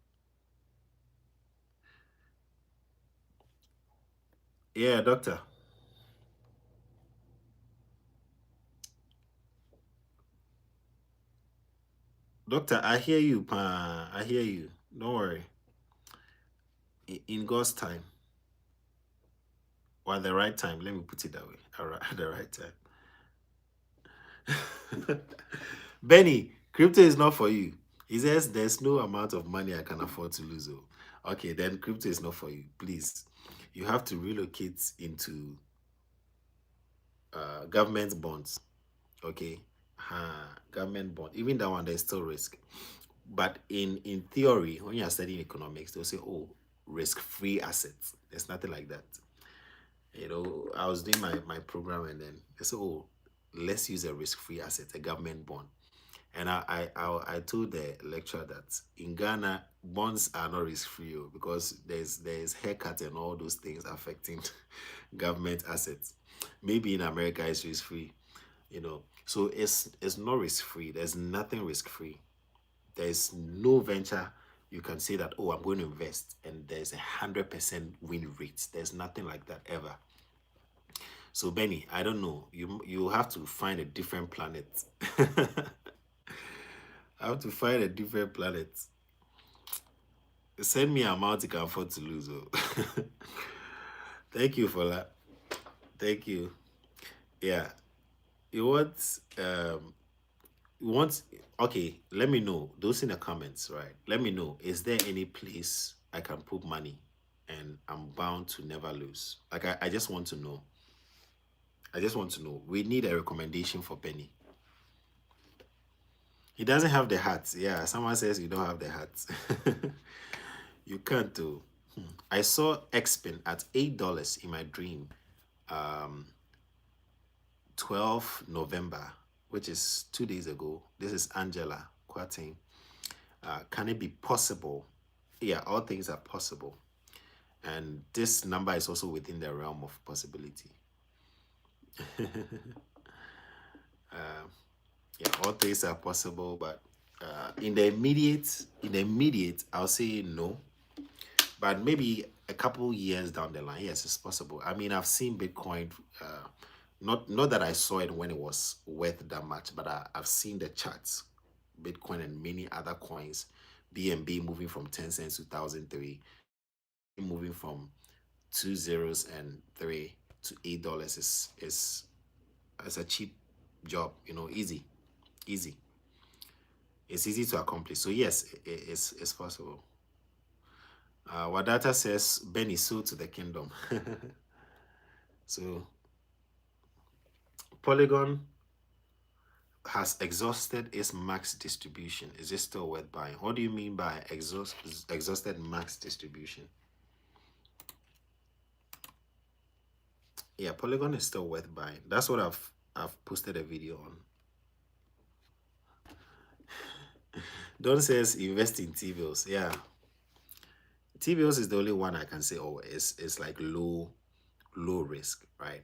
Yeah, doctor. Doctor, I hear you, pa. I hear you. Don't worry. In God's time, or at the right time, let me put it that way. All right, at the right time. Benny, crypto is not for you. He says there's no amount of money I can afford to lose. Oh. Okay, then crypto is not for you. Please, you have to relocate into government bonds. Okay, government bond. Even that one, there's still risk. But in theory, when you are studying economics, they'll say, oh, risk-free assets. There's nothing like that. You know, I was doing my program, and then they said, oh, let's use a risk-free asset, a government bond. And I told the lecturer that in Ghana, bonds are not risk-free, because there's haircut and all those things affecting government assets. Maybe in America it's risk-free, you know. So it's not risk-free. There's nothing risk-free. There's no venture you can say that, oh, I'm going to invest and there's 100% win rate. There's nothing like that ever. So Benny, I don't know. You have to find a different planet. I have to find a different planet. Send me an amount you can afford to lose. Oh. Thank you for that. Thank you. Yeah. You want you want okay, let me know. Those in the comments, right? Let me know. Is there any place I can put money and I'm bound to never lose? Like I just want to know. I just want to know. We need a recommendation for Benny. He doesn't have the hat. Yeah, someone says you don't have the hat. You can't do. I saw Xpin at $8 in my dream. 12 November, which is 2 days ago. This is Angela Quating. Can it be possible? Yeah, all things are possible. And this number is also within the realm of possibility. Yeah, all things are possible, but in the immediate, I'll say no. But maybe a couple years down the line, yes, it's possible. I mean, I've seen Bitcoin. Not that I saw it when it was worth that much, but I've seen the charts, Bitcoin and many other coins, BNB moving from 10 cents to 2003, moving from 2 zeros and 3 to $8 is a cheap job, you know, easy. It's easy to accomplish. So yes, it's possible. Wadata says Ben is sold to the kingdom. So Polygon has exhausted its max distribution. Is it still worth buying? What do you mean by exhausted max distribution? Yeah, Polygon is still worth buying. That's what I've posted a video on. Don says invest in T-bills. Yeah. T-bills is the only one I can say, oh, it's like low risk, right?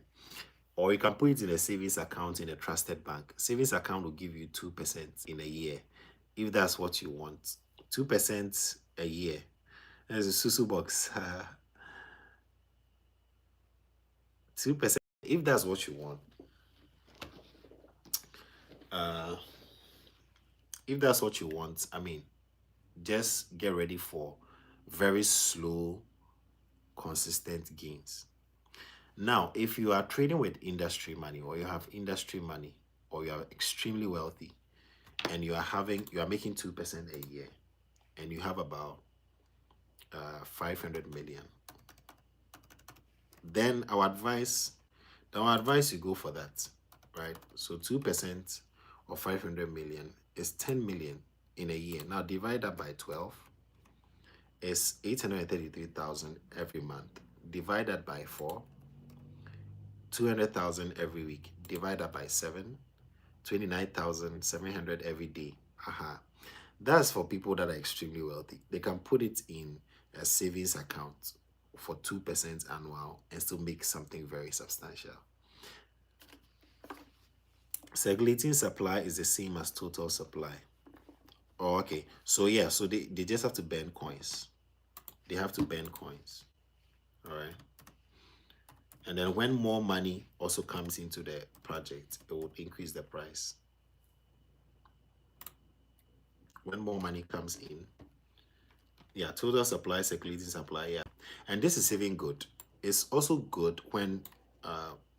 Or you can put it in a savings account in a trusted bank. Savings account will give you 2% in a year, if that's what you want. 2% a year. There's a susu box. 2%, if that's what you want. Uh, if that's what you want, I mean, just get ready for very slow, consistent gains. Now, if you are trading with industry money, or you have industry money, or you are extremely wealthy, and you are making 2% a year, and you have about 500 million, then our advice you go for that, right? So 2% of 500 million is 10 million in a year. Now divide that by 12 is 833,000 every month. Divide that by 4, 200,000 every week. Divide that by 7, 29,700 every day. Aha. That's for people that are extremely wealthy. They can put it in a savings account for 2% annual and still make something very substantial. Circulating supply is the same as total supply. Oh, okay. So yeah, so they just have to burn coins. They have to burn coins. All right. And then when more money also comes into the project, it will increase the price. When more money comes in, yeah, total supply, circulating supply, yeah. And this is even good. It's also good when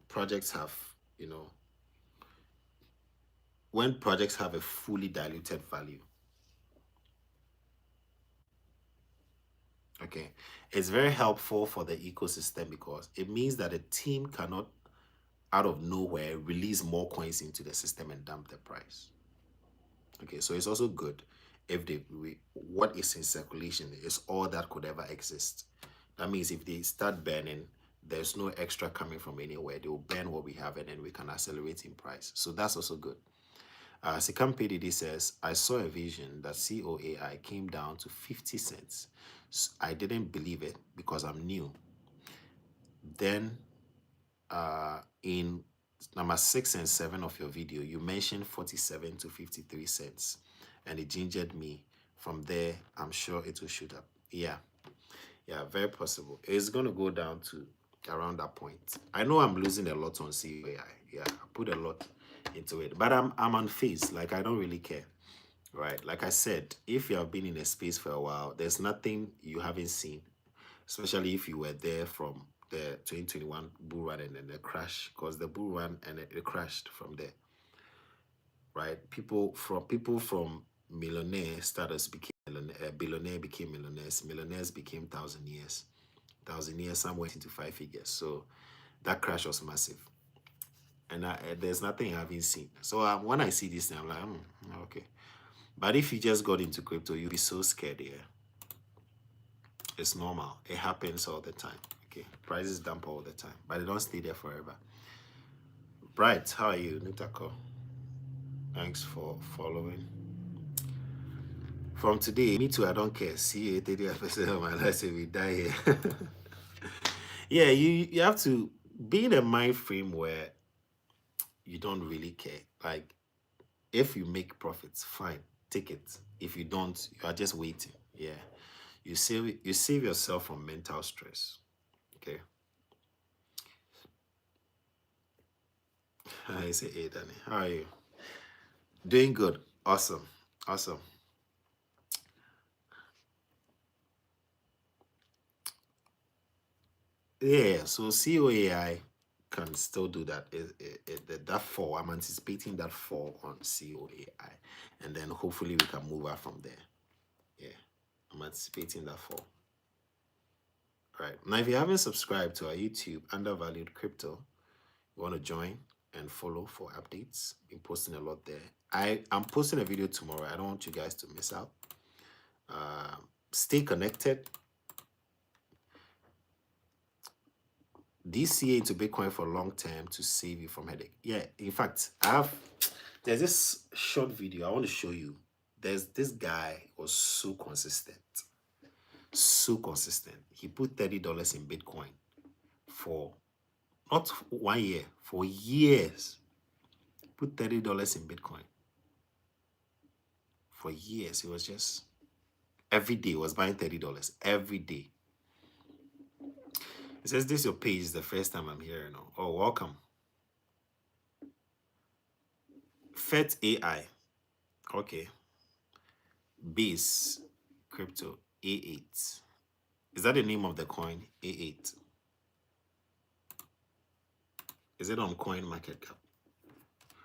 projects have, you know, when projects have a fully diluted value. Okay. It's very helpful for the ecosystem because it means that a team cannot, out of nowhere, release more coins into the system and dump the price. Okay, so it's also good if what is in circulation is all that could ever exist. That means if they start burning, there's no extra coming from anywhere. They will burn what we have and then we can accelerate in price. So that's also good. Sikam PDD says, I saw a vision that COAI came down to 50 cents. I didn't believe it because I'm new. Then in number 6 and 7 of your video, you mentioned 47 to 53 cents. And it gingered me. From there, I'm sure it will shoot up. Yeah, very possible. It's going to go down to around that point. I know I'm losing a lot on COAI. Yeah, I put a lot into it. But I'm unfazed. Like, I don't really care. Right? Like I said, if you have been in a space for a while, there's nothing you haven't seen, especially if you were there from the 2021 bull run and then the crash, because the bull run and it crashed from there. Right? People from millionaire status became billionaire became millionaires became thousandaires somewhere into 5 figures. So that crash was massive, and there's nothing I haven't seen. So when I see this thing, I'm like, okay. But if you just got into crypto, you'll be so scared here. It's normal. It happens all the time. Okay, prices dump all the time, but they don't stay there forever. Bright, how are you, Nutako? Thanks for following. From today, me too, I don't care. See you 30% of my life, say we die here. Yeah, you have to be in a mind frame where you don't really care. Like, if you make profits, fine, take it. If you don't, you are just waiting. Yeah, you save yourself from mental stress. Okay. I say, hey, Danny, how are you? Doing good. Awesome. Awesome. Yeah, so COAI can still do that. That fall, I'm anticipating that fall on COAI. And then hopefully we can move out from there. Yeah, I'm anticipating that fall. All right. Now, if you haven't subscribed to our YouTube, Undervalued Crypto, you want to join and follow for updates. Been posting a lot there. I'm posting a video tomorrow. I don't want you guys to miss out. Stay connected. DCA into Bitcoin for long term to save you from headache. Yeah, in fact, there's this short video I want to show you. There's this guy was so consistent. So consistent. He put $30 in Bitcoin for not 1 year, for years. Put $30 in Bitcoin for years. He was just every day was buying $30 every day. It says this your page is the first time I'm here. Oh, welcome. FET AI. Okay. Base crypto A8. Is that the name of the coin? A8. Is it on coin market cap?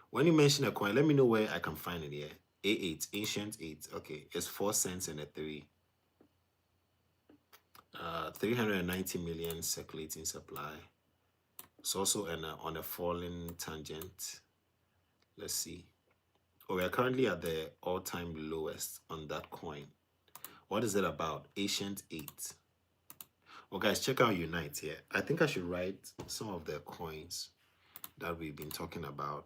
When you mention a coin, let me know where I can find it here. A8, ancient 8. Okay, it's 4 cents and a 3. 390 million circulating supply. It's also on a falling tangent. Let's see. Oh, we are currently at the all-time lowest on that coin. What is it about? Ancient 8. Oh, guys, check out Unite here. I think I should write some of the coins that we've been talking about,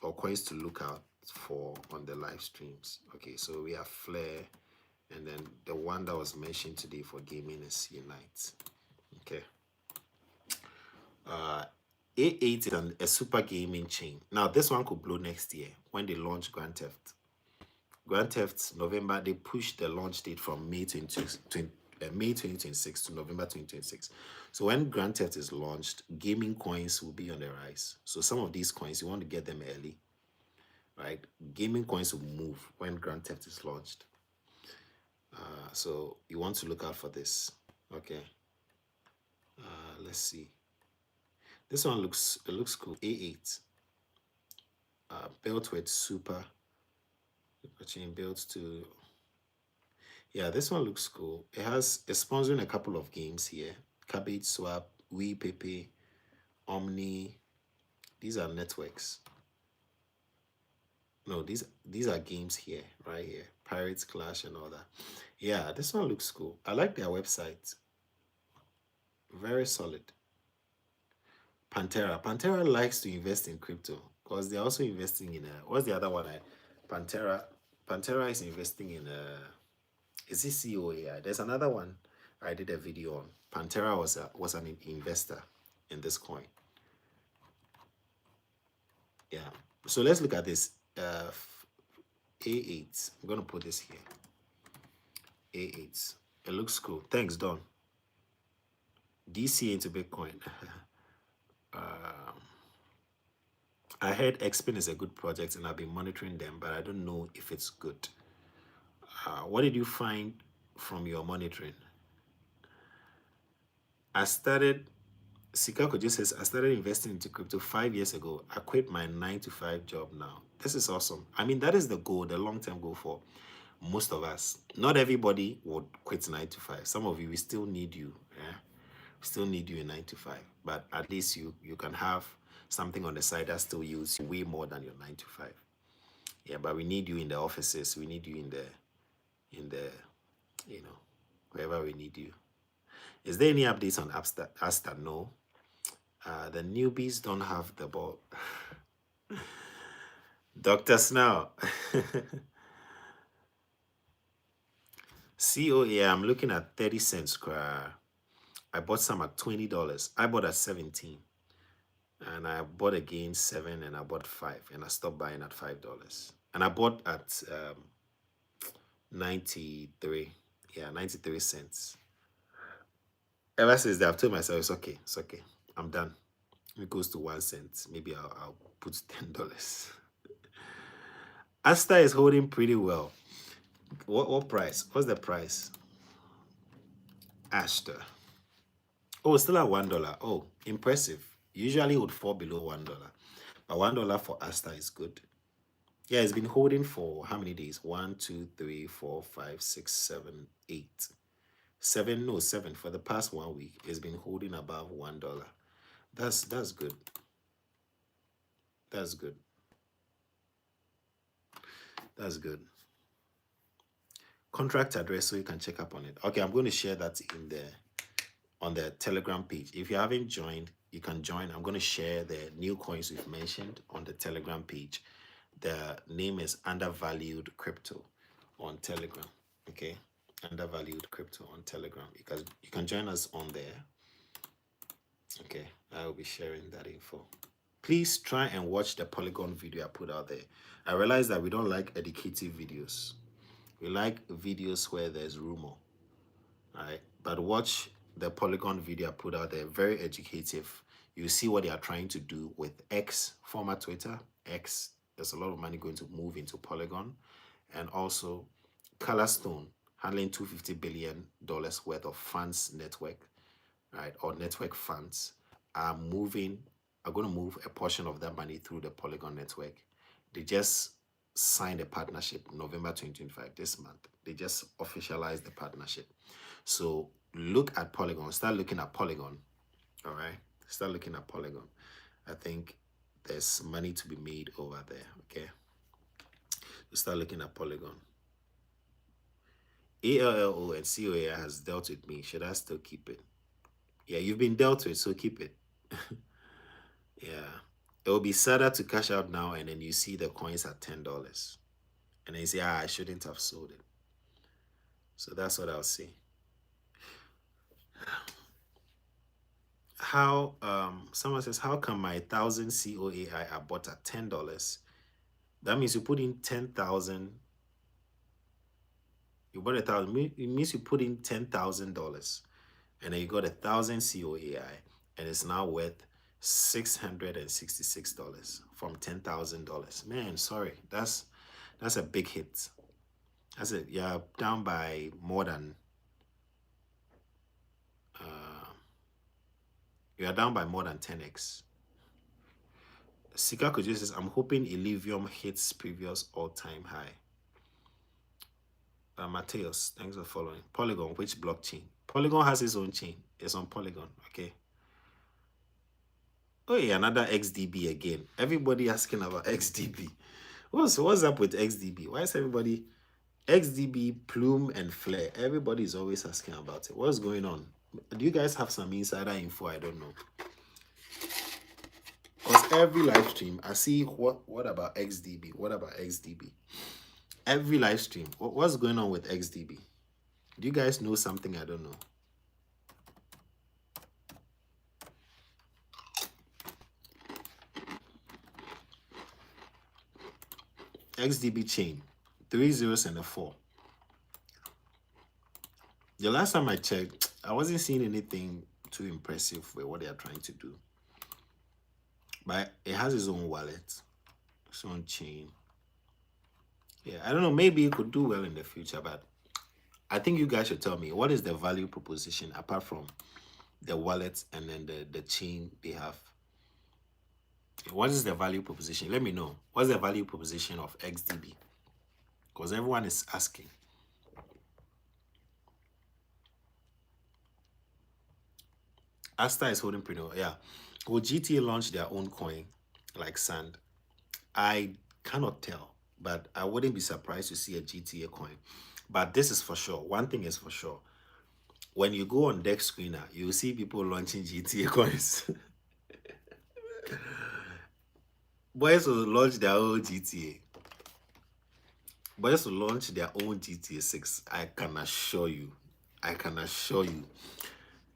or coins to look out for on the live streams. Okay, so we have Flare, and then the one that was mentioned today for gaming is Unite. Okay. A8 is a super gaming chain. Now, this one could blow next year when they launch Grand Theft. Grand Theft November, they pushed the launch date from May 2026 to November 2026. So when Grand Theft is launched, gaming coins will be on the rise. So some of these coins, you want to get them early, right? Gaming coins will move when Grand Theft is launched. So you want to look out for this. Okay. Let's see. This one looks cool. A8. Built with super chain built to. Yeah, this one looks cool. It's sponsoring a couple of games here. Cabbage Swap, Wii Pepe, Omni. These are networks. No, these are games here, right here. Pirates Clash and all that. Yeah, this one looks cool. I like their website. Very solid. Pantera likes to invest in crypto because they're also investing in what's the other one? Pantera is investing in is it COAI? There's another one I did a video on. Pantera was an investor in this coin. Yeah. So let's look at this. A8. I'm gonna put this here. A8. It looks cool. Thanks, Don. DC into Bitcoin. I heard Xpin is a good project and I've been monitoring them, but I don't know if it's good. What did you find from your monitoring? Sikako just says, I started investing into crypto 5 years ago. I quit my 9-to-5 job now. This is awesome. I mean, that is the goal, the long-term goal for most of us. Not everybody would quit 9-to-5. Some of you, we still need you. Yeah? We still need you in 9-to-5. But at least you can have something on the side that still yields way more than your 9-to-5. Yeah, but we need you in the offices. We need you in the wherever we need you. Is there any updates on Asta? No. The newbies don't have the ball. Dr. Snow. COA, I'm looking at 30 cents. I bought some at $20. I bought at 17. And I bought again 7 and I bought 5. And I stopped buying at $5. And I bought at 93. Yeah, 93 cents. Ever since that, I've told myself, it's okay. I'm done. If it goes to 1 cent, maybe I'll put $10. Asta is holding pretty well. What price? What's the price? Asta. Oh, still at $1. Oh, impressive. Usually it would fall below $1. But $1 for Asta is good. Yeah, it's been holding for how many days? 1, 2, 3, 4, 5, 6, 7, 8. 7 for the past 1 week. It's been holding above $1. That's good. That's good. That's good. Contract address so you can check up on it. Okay, I'm going to share that on the Telegram page. If you haven't joined, you can join. I'm going to share the new coins we've mentioned on the Telegram page. The name is Undervalued Crypto on Telegram. Okay, Undervalued Crypto on Telegram. You can join us on there. Okay, I will be sharing that info. Please try and watch the Polygon video I put out there. I realize that we don't like educative videos. We like videos where there's rumor. Right? But watch the Polygon video I put out there, very educative. You see what they are trying to do with X, former Twitter, X. There's a lot of money going to move into Polygon. And also Colorstone handling $250 billion worth of funds network, right? Or network funds are going to move a portion of that money through the Polygon network. They just signed a partnership November 2025, this month. They just officialized the partnership. So look at Polygon, start looking at Polygon. All right, start looking at Polygon. I think there's money to be made over there. Okay, start looking at Polygon. ALLO and COA has dealt with me. Should I still keep it? Yeah, you've been dealt with, so keep it. Yeah, it will be sadder to cash out now and then you see the coins at $10 and then you say, I shouldn't have sold it. So that's what I'll say. How someone says, how come my 1,000 COAI are bought at $10? That means you put in 10,000. You bought 1,000. It means you put in $10,000, and then you got 1,000 COAI, and it's now worth $666 from $10,000. Man, sorry, that's a big hit. That's it. You're down by more than. You are down by more than 10x. Sika Kojo says, I'm hoping Illivium hits previous all-time high. Mateus, thanks for following. Polygon, which blockchain? Polygon has its own chain. It's on Polygon, okay? Oh yeah, another XDB again. Everybody asking about XDB. What's up with XDB? Why is everybody XDB, Plume, and Flare? Everybody is always asking about it. What's going on? Do you guys have some insider info? I don't know. Because every live stream, I see what about XDB? What about XDB? Every live stream, what's going on with XDB? Do you guys know something I don't know? XDB chain, 3 zeros and a 4. The last time I checked, I wasn't seeing anything too impressive with what they are trying to do. But it has its own wallet, its own chain. Yeah, I don't know, maybe it could do well in the future, but I think you guys should tell me, what is the value proposition apart from the wallet and then the chain they have? What is the value proposition? Let me know. What's the value proposition of XDB? Because everyone is asking. Asta is holding pretty well. Yeah. Will GTA launch their own coin like Sand? I cannot tell, but I wouldn't be surprised to see a GTA coin. But this is for sure. One thing is for sure. When you go on Dex Screener, you see people launching GTA coins. Boys will launch their own GTA. Boys will launch their own GTA 6. I can assure you. I can assure you.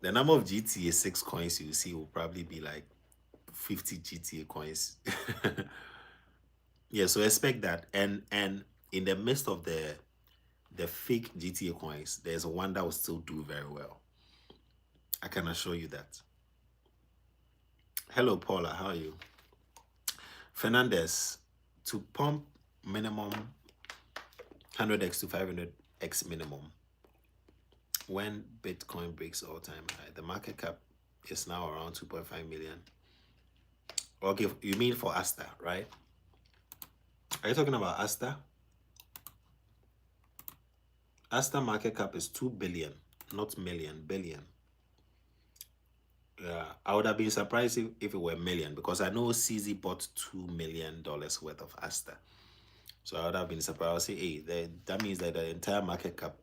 The number of GTA 6 coins you see will probably be like 50 GTA coins. Yeah, so expect that. And in the midst of the fake GTA coins, there's one that will still do very well. I can assure you that. Hello, Paula. How are you? Fernandez, to pump minimum 100x to 500x minimum. When Bitcoin breaks all-time high, the market cap is now around 2.5 million. Okay, you mean for Asta, right? Are you talking about Asta? Asta market cap is 2 billion, not million, billion. Yeah, I would have been surprised if it were million, because I know CZ bought $2 million worth of Asta. So I would have been surprised. I would say, hey, that means that the entire market cap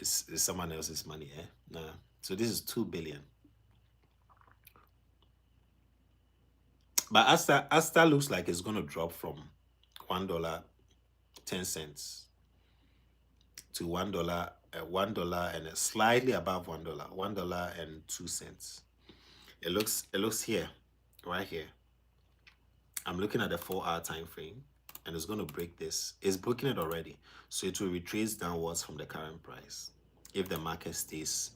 is someone else's money, eh? Nah. So this is 2 billion. But Asta looks like it's going to drop from $1.10 to $1 $1 and slightly above $1, $1.02. It looks here, right here. I'm looking at the 4-hour time frame, and it's going to break this. It's breaking it already, so it will retrace downwards from the current price if the market stays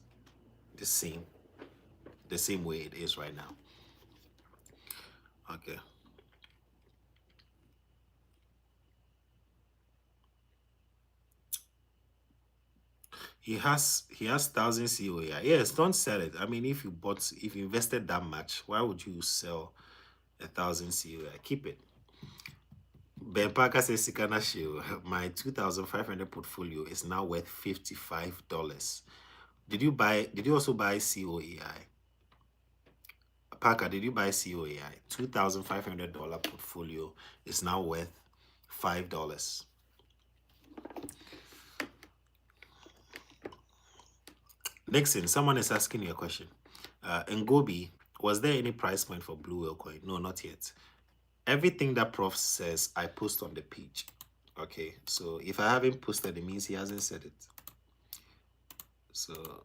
the same way it is right now. Okay. He has 1,000 COA. Yes, don't sell it. I mean, if you invested that much, why would you sell 1,000 COA? Keep it. Ben Parker says Sikana Shield, my 2,500 portfolio is now worth $55. Did you also buy COAI? Parker, did you buy COAI? $2,500 portfolio is now worth $5. Nixon, someone is asking you a question. Ngobi, was there any price point for Blue Whale coin? No, not yet. Everything that Prof says, I post on the page. Okay, so if I haven't posted, it means he hasn't said it. So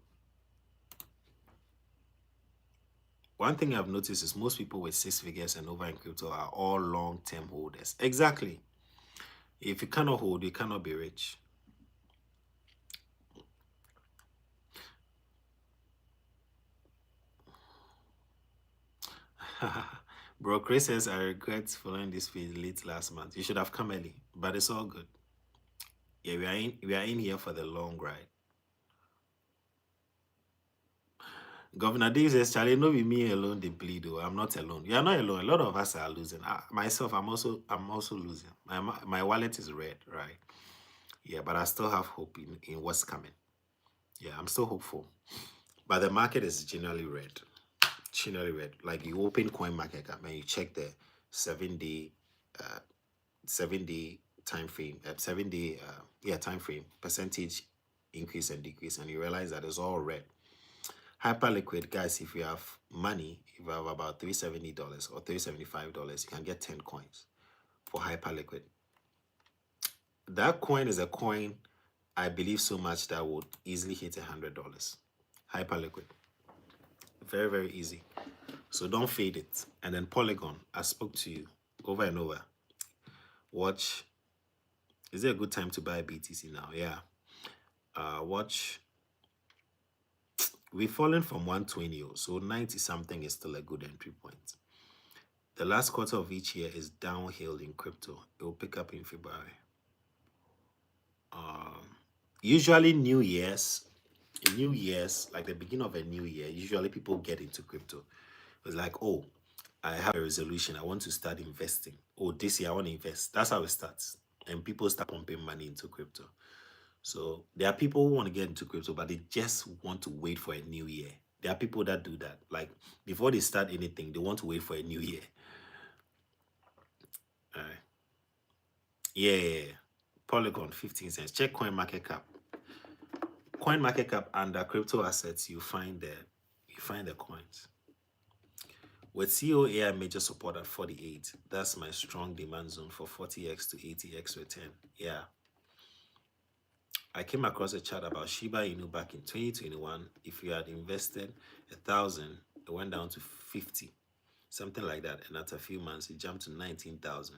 one thing I've noticed is most people with 6 figures and over in crypto are all long-term holders. Exactly. If you cannot hold, you cannot be rich. Bro, Chris says, I regret following this page late last month. You should have come early, but it's all good. Yeah, we are in here for the long ride. Governor Dave says, Charlie, no be me alone they bleed. Oh, I'm not alone. You are not alone. A lot of us are losing. Myself, I'm also losing. My wallet is red, right? Yeah, but I still have hope in what's coming. Yeah, I'm still hopeful. But the market is generally red. Generally red. Like you open coin market cap and you check the 7-day 7-day time frame, 7-day time frame, percentage increase and decrease, and you realize that it's all red. Hyperliquid, guys, if you have money, if you have about $370 or $375, you can get 10 coins for Hyperliquid. That coin is a coin I believe so much that would easily hit $100. Hyperliquid. Very, very easy. So don't fade it. And then Polygon, I spoke to you over and over. Watch. Is it a good time to buy BTC now? Yeah. Watch. We've fallen from 120, so 90 something is still a good entry point. The last quarter of each year is downhill in crypto. It will pick up in February. Usually New Year's, like the beginning of a new year, usually people get into crypto. It's like, oh, I have a resolution. I want to start investing. Oh, this year I want to invest. That's how it starts. And people start pumping money into crypto. So there are people who want to get into crypto, but they just want to wait for a new year. There are people that do that. Like before they start anything, they want to wait for a new year. All right. Yeah. Polygon, 15 cents. Check coin market cap. Coin market cap under crypto assets, you find the coins. With COAI major support at 48, that's my strong demand zone for 40x to 80x return. Yeah. I came across a chart about Shiba Inu back in 2021. If you had invested 1,000, it went down to 50, something like that. And after a few months, it jumped to 19,000.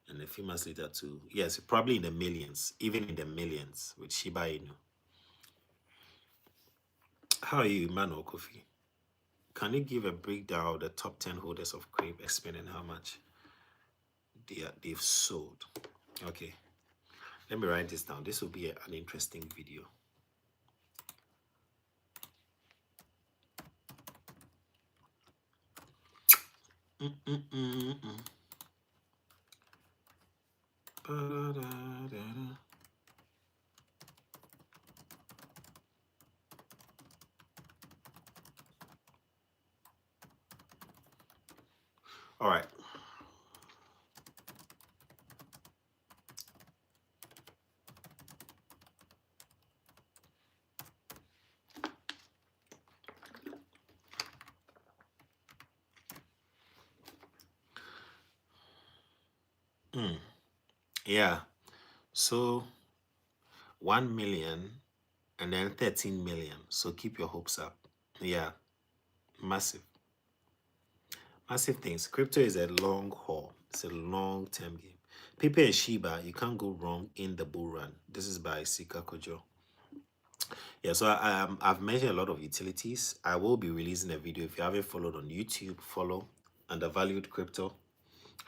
And a few months later to, yes, probably in the millions, even in the millions with Shiba Inu. How are you, Emmanuel Kofi? Can you give a breakdown of the top 10 holders of Crave, explaining how much they've sold? Okay, let me write this down. This will be an interesting video. All right. Yeah. So 1 million and then 13 million. So keep your hopes up. Yeah, massive. Massive things. Crypto is a long haul. It's a long-term game. Pepe and Shiba, you can't go wrong in the bull run. This is by Sika Kojo. Yeah, so I've mentioned a lot of utilities. I will be releasing a video. If you haven't followed on YouTube, follow Undervalued Crypto.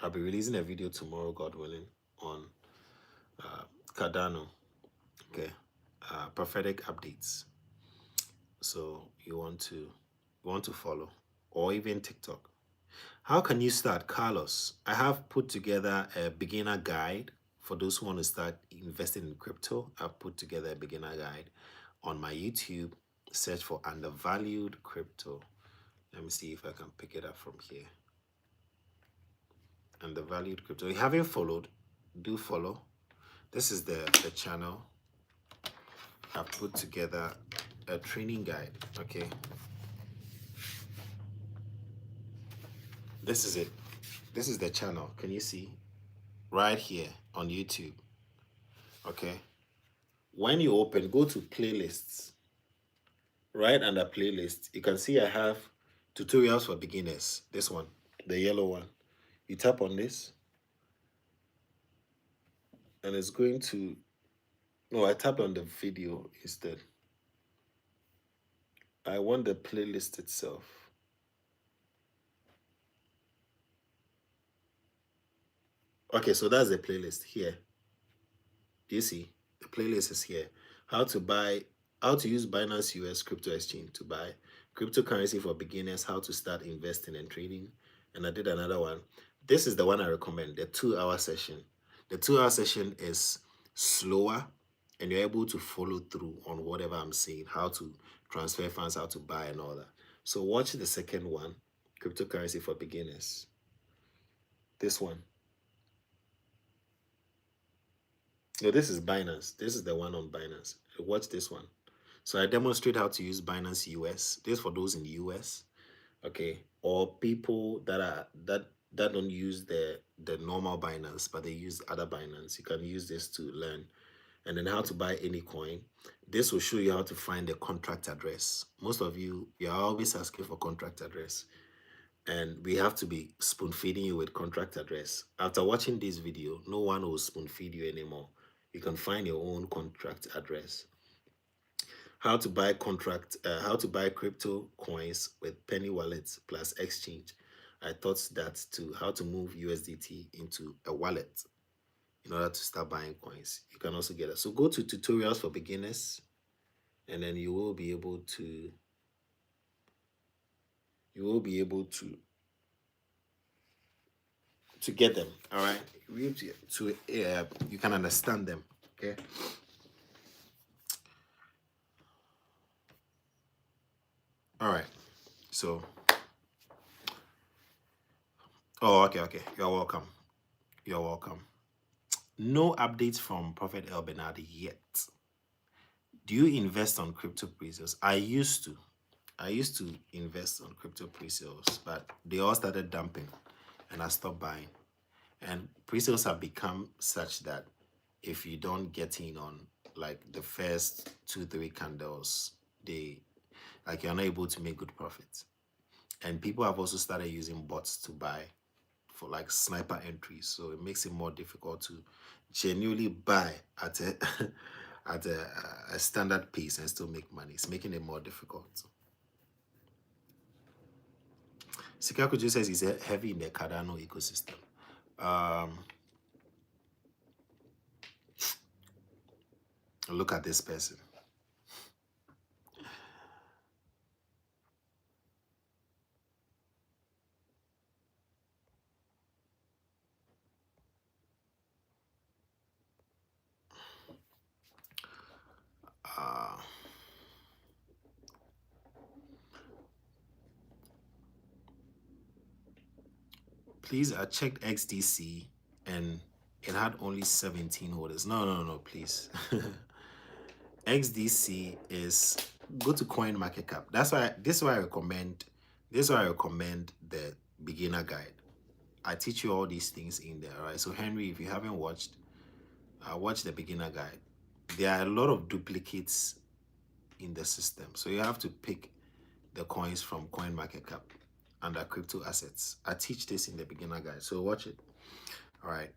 I'll be releasing a video tomorrow, God willing, on Cardano. Okay, prophetic updates. So you want to follow, or even TikTok. How can you start, Carlos? I have put together a beginner guide for those who want to start investing in crypto. I've put together a beginner guide on my YouTube. Search for Undervalued Crypto. Let me see if I can pick it up from here. Undervalued Crypto. If you haven't followed, do follow. This is the channel. I've put together a training guide. Okay. This is it. This is the channel. Can you see? Right here on YouTube. Okay. When you open, go to playlists. Right under playlist, you can see I have tutorials for beginners. This one, the yellow one. You tap on this, and it's going to. No, I tapped on the video instead. I want the playlist itself. Okay, so that's the playlist here. Do you see? The playlist is here. How to use Binance US crypto exchange to buy cryptocurrency for beginners, how to start investing and trading. And I did another one. This is the one I recommend, the 2-hour session. The 2-hour session is slower and you're able to follow through on whatever I'm saying, how to transfer funds, how to buy and all that. So watch the second one, cryptocurrency for beginners. This one. No, this is Binance. This is the one on Binance. Watch this one. So I demonstrate how to use Binance US. This is for those in the US, okay, or people that don't use the normal Binance, but they use other Binance. You can use this to learn, and then how to buy any coin. This will show you how to find the contract address. Most of you are always asking for contract address, and we have to be spoon feeding you with contract address. After watching this video, no one will spoon feed you anymore. You can find your own contract address. How to buy how to buy crypto coins with penny wallets plus exchange. I taught that to how to move USDT into a wallet in order to start buying coins. You can also get it. So go to tutorials for beginners, and then you will be able to get them. All right, you can understand them. Okay. All right. So. Oh, okay. You're welcome. You're welcome. No updates from Prophet El Benadi yet. Do you invest on crypto pre-sales? I used to invest on crypto pre-sales, but they all started dumping and I stopped buying. And pre-sales have become such that if you don't get in on like the first 2-3 candles, you're not able to make good profits. And people have also started using bots to buy for like sniper entries, so it makes it more difficult to genuinely buy at a at a standard pace and still make money. It's making it more difficult. Sikakuju says he's heavy in the Cardano ecosystem. Look at this person. Please, I checked XDC and it had only 17 holders. No, please. XDC is go to coin market cap. This is why I recommend the beginner guide. I teach you all these things in there. All right. So Henry, if you haven't watched, watch the beginner guide. There are a lot of duplicates in the system. So you have to pick the coins from CoinMarketCap under crypto assets. I teach this in the beginner guide, so watch it. All right.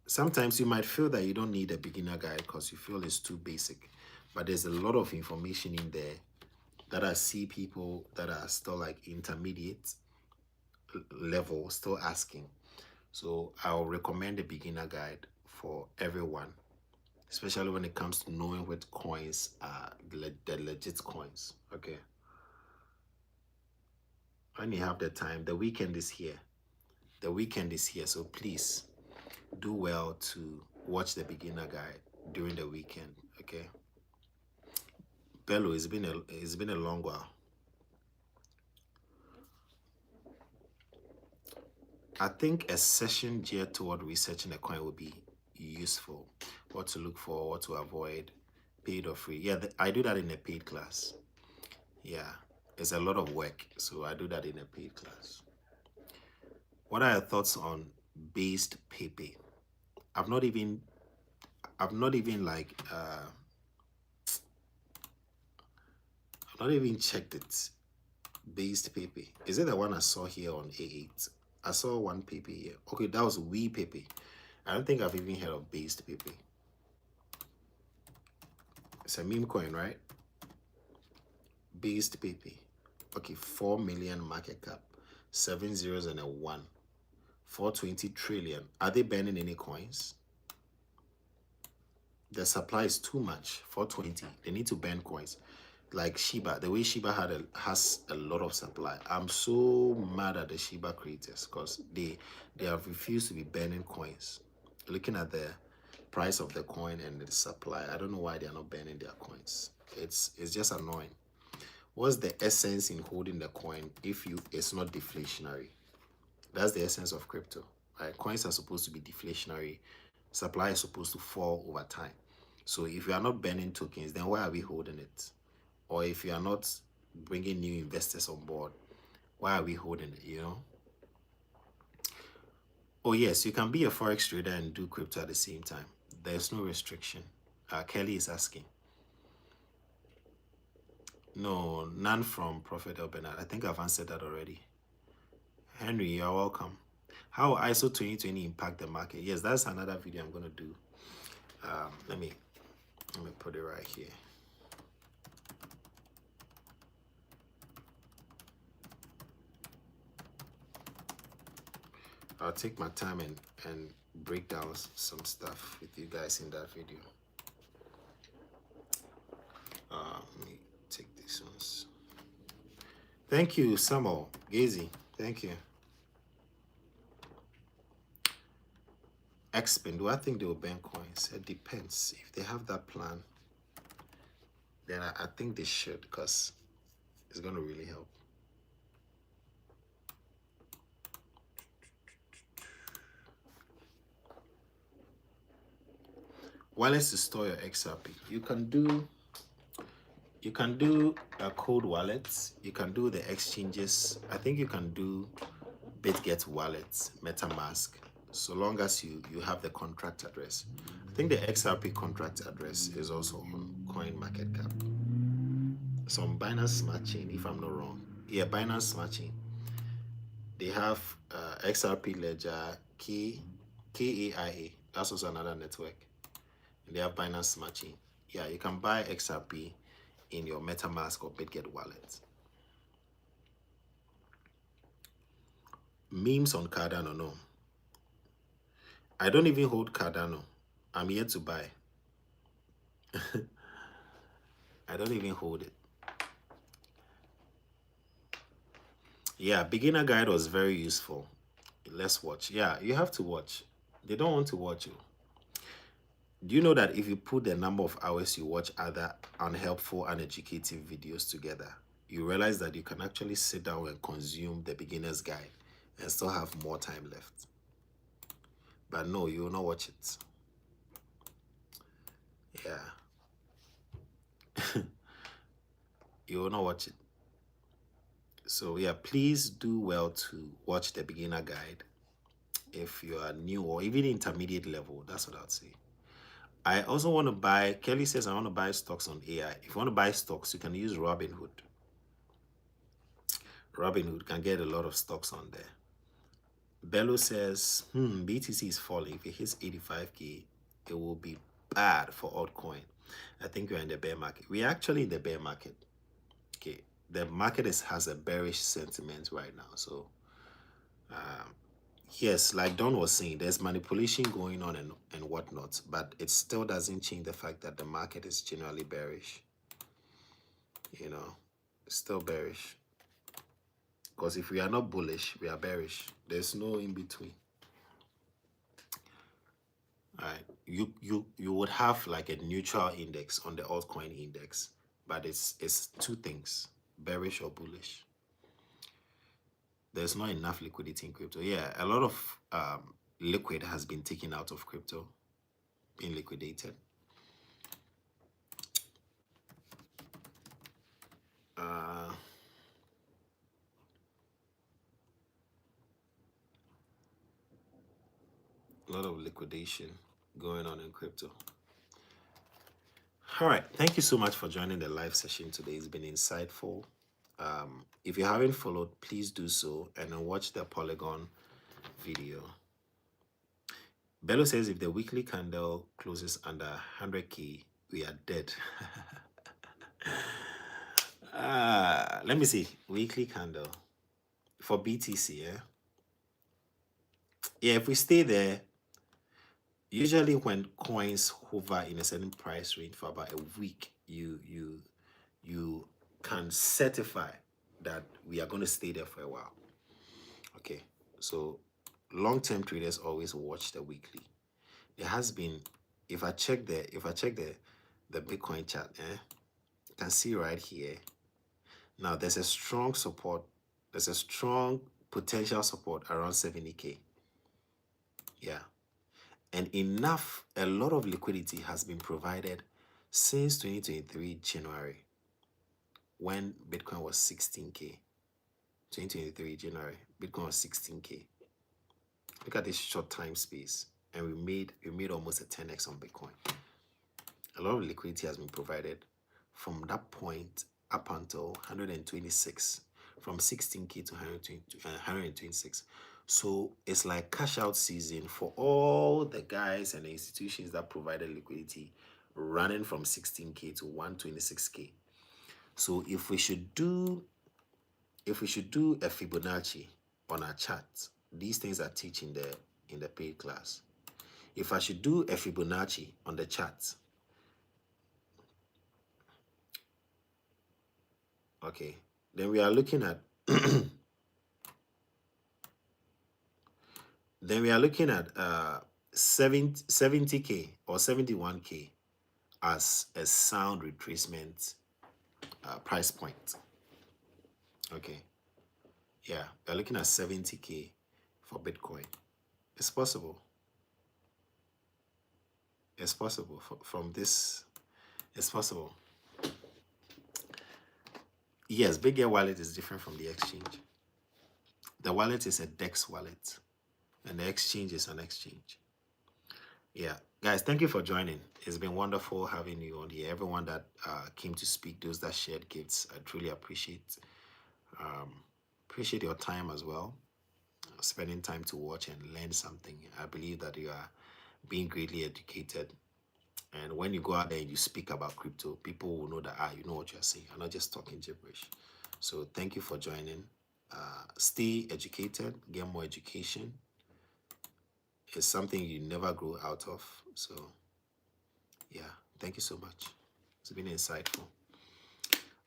Sometimes you might feel that you don't need a beginner guide because you feel it's too basic, but there's a lot of information in there that I see people that are still like intermediate level still asking. So I'll recommend a beginner guide for everyone, especially when it comes to knowing what coins are the legit coins. Okay. When you have the time, the weekend is here. The weekend is here, so please do well to watch the beginner guide during the weekend. Okay. Bello, it's been a long while. I think a session geared toward researching a coin would be useful. What to look for, what to avoid, paid or free. Yeah, I do that in a paid class. Yeah, it's a lot of work, so I do that in a paid class. What are your thoughts on based Pepe? I've not even like I've not even checked it. Based Pepe. Is it the one I saw here on A8? I saw one Pepe here. Okay, that was Wee Pepe. I don't think I've even heard of based Pepe. It's a meme coin, right? Based Pepe. Okay, 4 million market cap, 7 zeros and a 1, 420 trillion. Are they banning any coins? The supply is too much. 420. They need to ban coins. Like Shiba, the way Shiba has a lot of supply. I'm so mad at the Shiba creators because they have refused to be banning coins. Looking at the price of the coin and the supply, I don't know why they are not banning their coins. It's just annoying. What's the essence in holding the coin if it's not deflationary? That's the essence of crypto. Right? Coins are supposed to be deflationary. Supply is supposed to fall over time. So if you are not banning tokens, then why are we holding it? Or if you are not bringing new investors on board, why are we holding it, you know? Oh yes, you can be a forex trader and do crypto at the same time. There's no restriction. Kelly is asking. No, none from Prophet El Bernard. I think I've answered that already. Henry, you're welcome. How will ISO 2020 impact the market? Yes, that's another video I'm going to do. Let me put it right here. I'll take my time and break down some stuff with you guys in that video. Let me take these ones. Thank you, Samuel Gazy. Thank you. Xpin, do I think they will ban coins? It depends. If they have that plan, then I think they should because it's going to really help. Wallets to store your XRP. You can do a cold wallet. You can do the exchanges. I think you can do BitGet wallets, MetaMask, so long as you have the contract address. I think the XRP contract address is also on CoinMarketCap. So on Binance Smart Chain, if I'm not wrong. Yeah, Binance Smart Chain. They have XRP Ledger, KAIA. That's also another network. And they have Binance Smart Chain. Yeah, you can buy XRP in your MetaMask or BitGet wallet. Memes on Cardano, no. I don't even hold Cardano. I'm yet to buy. I don't even hold it. Yeah, beginner guide was very useful. Let's watch. Yeah, you have to watch. They don't want to watch you. Do you know that if you put the number of hours you watch other unhelpful, uneducative videos together, you realize that you can actually sit down and consume the beginner's guide and still have more time left? But no, you will not watch it. Yeah. You will not watch it. So yeah, please do well to watch the beginner guide if you are new or even intermediate level. That's what I'd say. I also want to buy, Kelly says, I want to buy stocks on AI. If you want to buy stocks, you can use Robinhood. Robinhood can get a lot of stocks on there. Bello says, BTC is falling. If it hits 85K, it will be bad for altcoin. I think we're in the bear market. We're actually in the bear market. Okay. The market has a bearish sentiment right now. So, yes, like Don was saying, there's manipulation going on and whatnot, but it still doesn't change the fact that the market is generally bearish. You know, it's still bearish. Because if we are not bullish, we are bearish. There's no in between. All right. You would have like a neutral index on the altcoin index, but it's two things, bearish or bullish. There's not enough liquidity in crypto. Yeah, a lot of liquid has been taken out of crypto, being liquidated. A lot of liquidation going on in crypto. All right. Thank you so much for joining the live session today. It's been insightful. If you haven't followed, please do so and then watch the Polygon video. Bello says if the weekly candle closes under 100K, we are dead. Let me see. Weekly candle for BTC, yeah? Yeah, if we stay there, usually when coins hover in a certain price range for about a week, you can certify that we are going to stay there for a while. Okay, so long-term traders always watch the weekly. There has been, if I check the Bitcoin chart, you can see right here. Now there's a strong support, there's a strong potential support around 70K. Yeah. And a lot of liquidity has been provided since 2023 January, when Bitcoin was 16K. 2023 January, Bitcoin was 16K. Look at this short time space, and we made almost a 10x on Bitcoin. A lot of liquidity has been provided from that point up until 126, from 16K to 126. So it's like cash out season for all the guys and the institutions that provided liquidity, running from 16K to 126K. So if we should do a Fibonacci on our chart, these things are teaching in the paid class. If I should do a Fibonacci on the chart, okay, then we are looking at 70K or 71K as a sound retracement price point. Okay, yeah, we're looking at 70K for Bitcoin. It's possible. It's possible from this. It's possible. Yes, Big Air Wallet is different from the exchange. The wallet is a DEX wallet, and the exchange is an exchange. Yeah, guys, thank you for joining. It's been wonderful having you on here. Everyone that came to speak, those that shared gifts, I truly appreciate your time as well, spending time to watch and learn something. I believe that you are being greatly educated. And when you go out there and you speak about crypto, people will know that, you know what you're saying. I'm not just talking gibberish. So thank you for joining. Stay educated, get more education. It's something you never grow out of. So yeah, thank you so much. It's been insightful.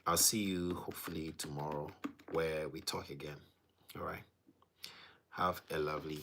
I'll see you hopefully tomorrow where we talk again. All right. Have a lovely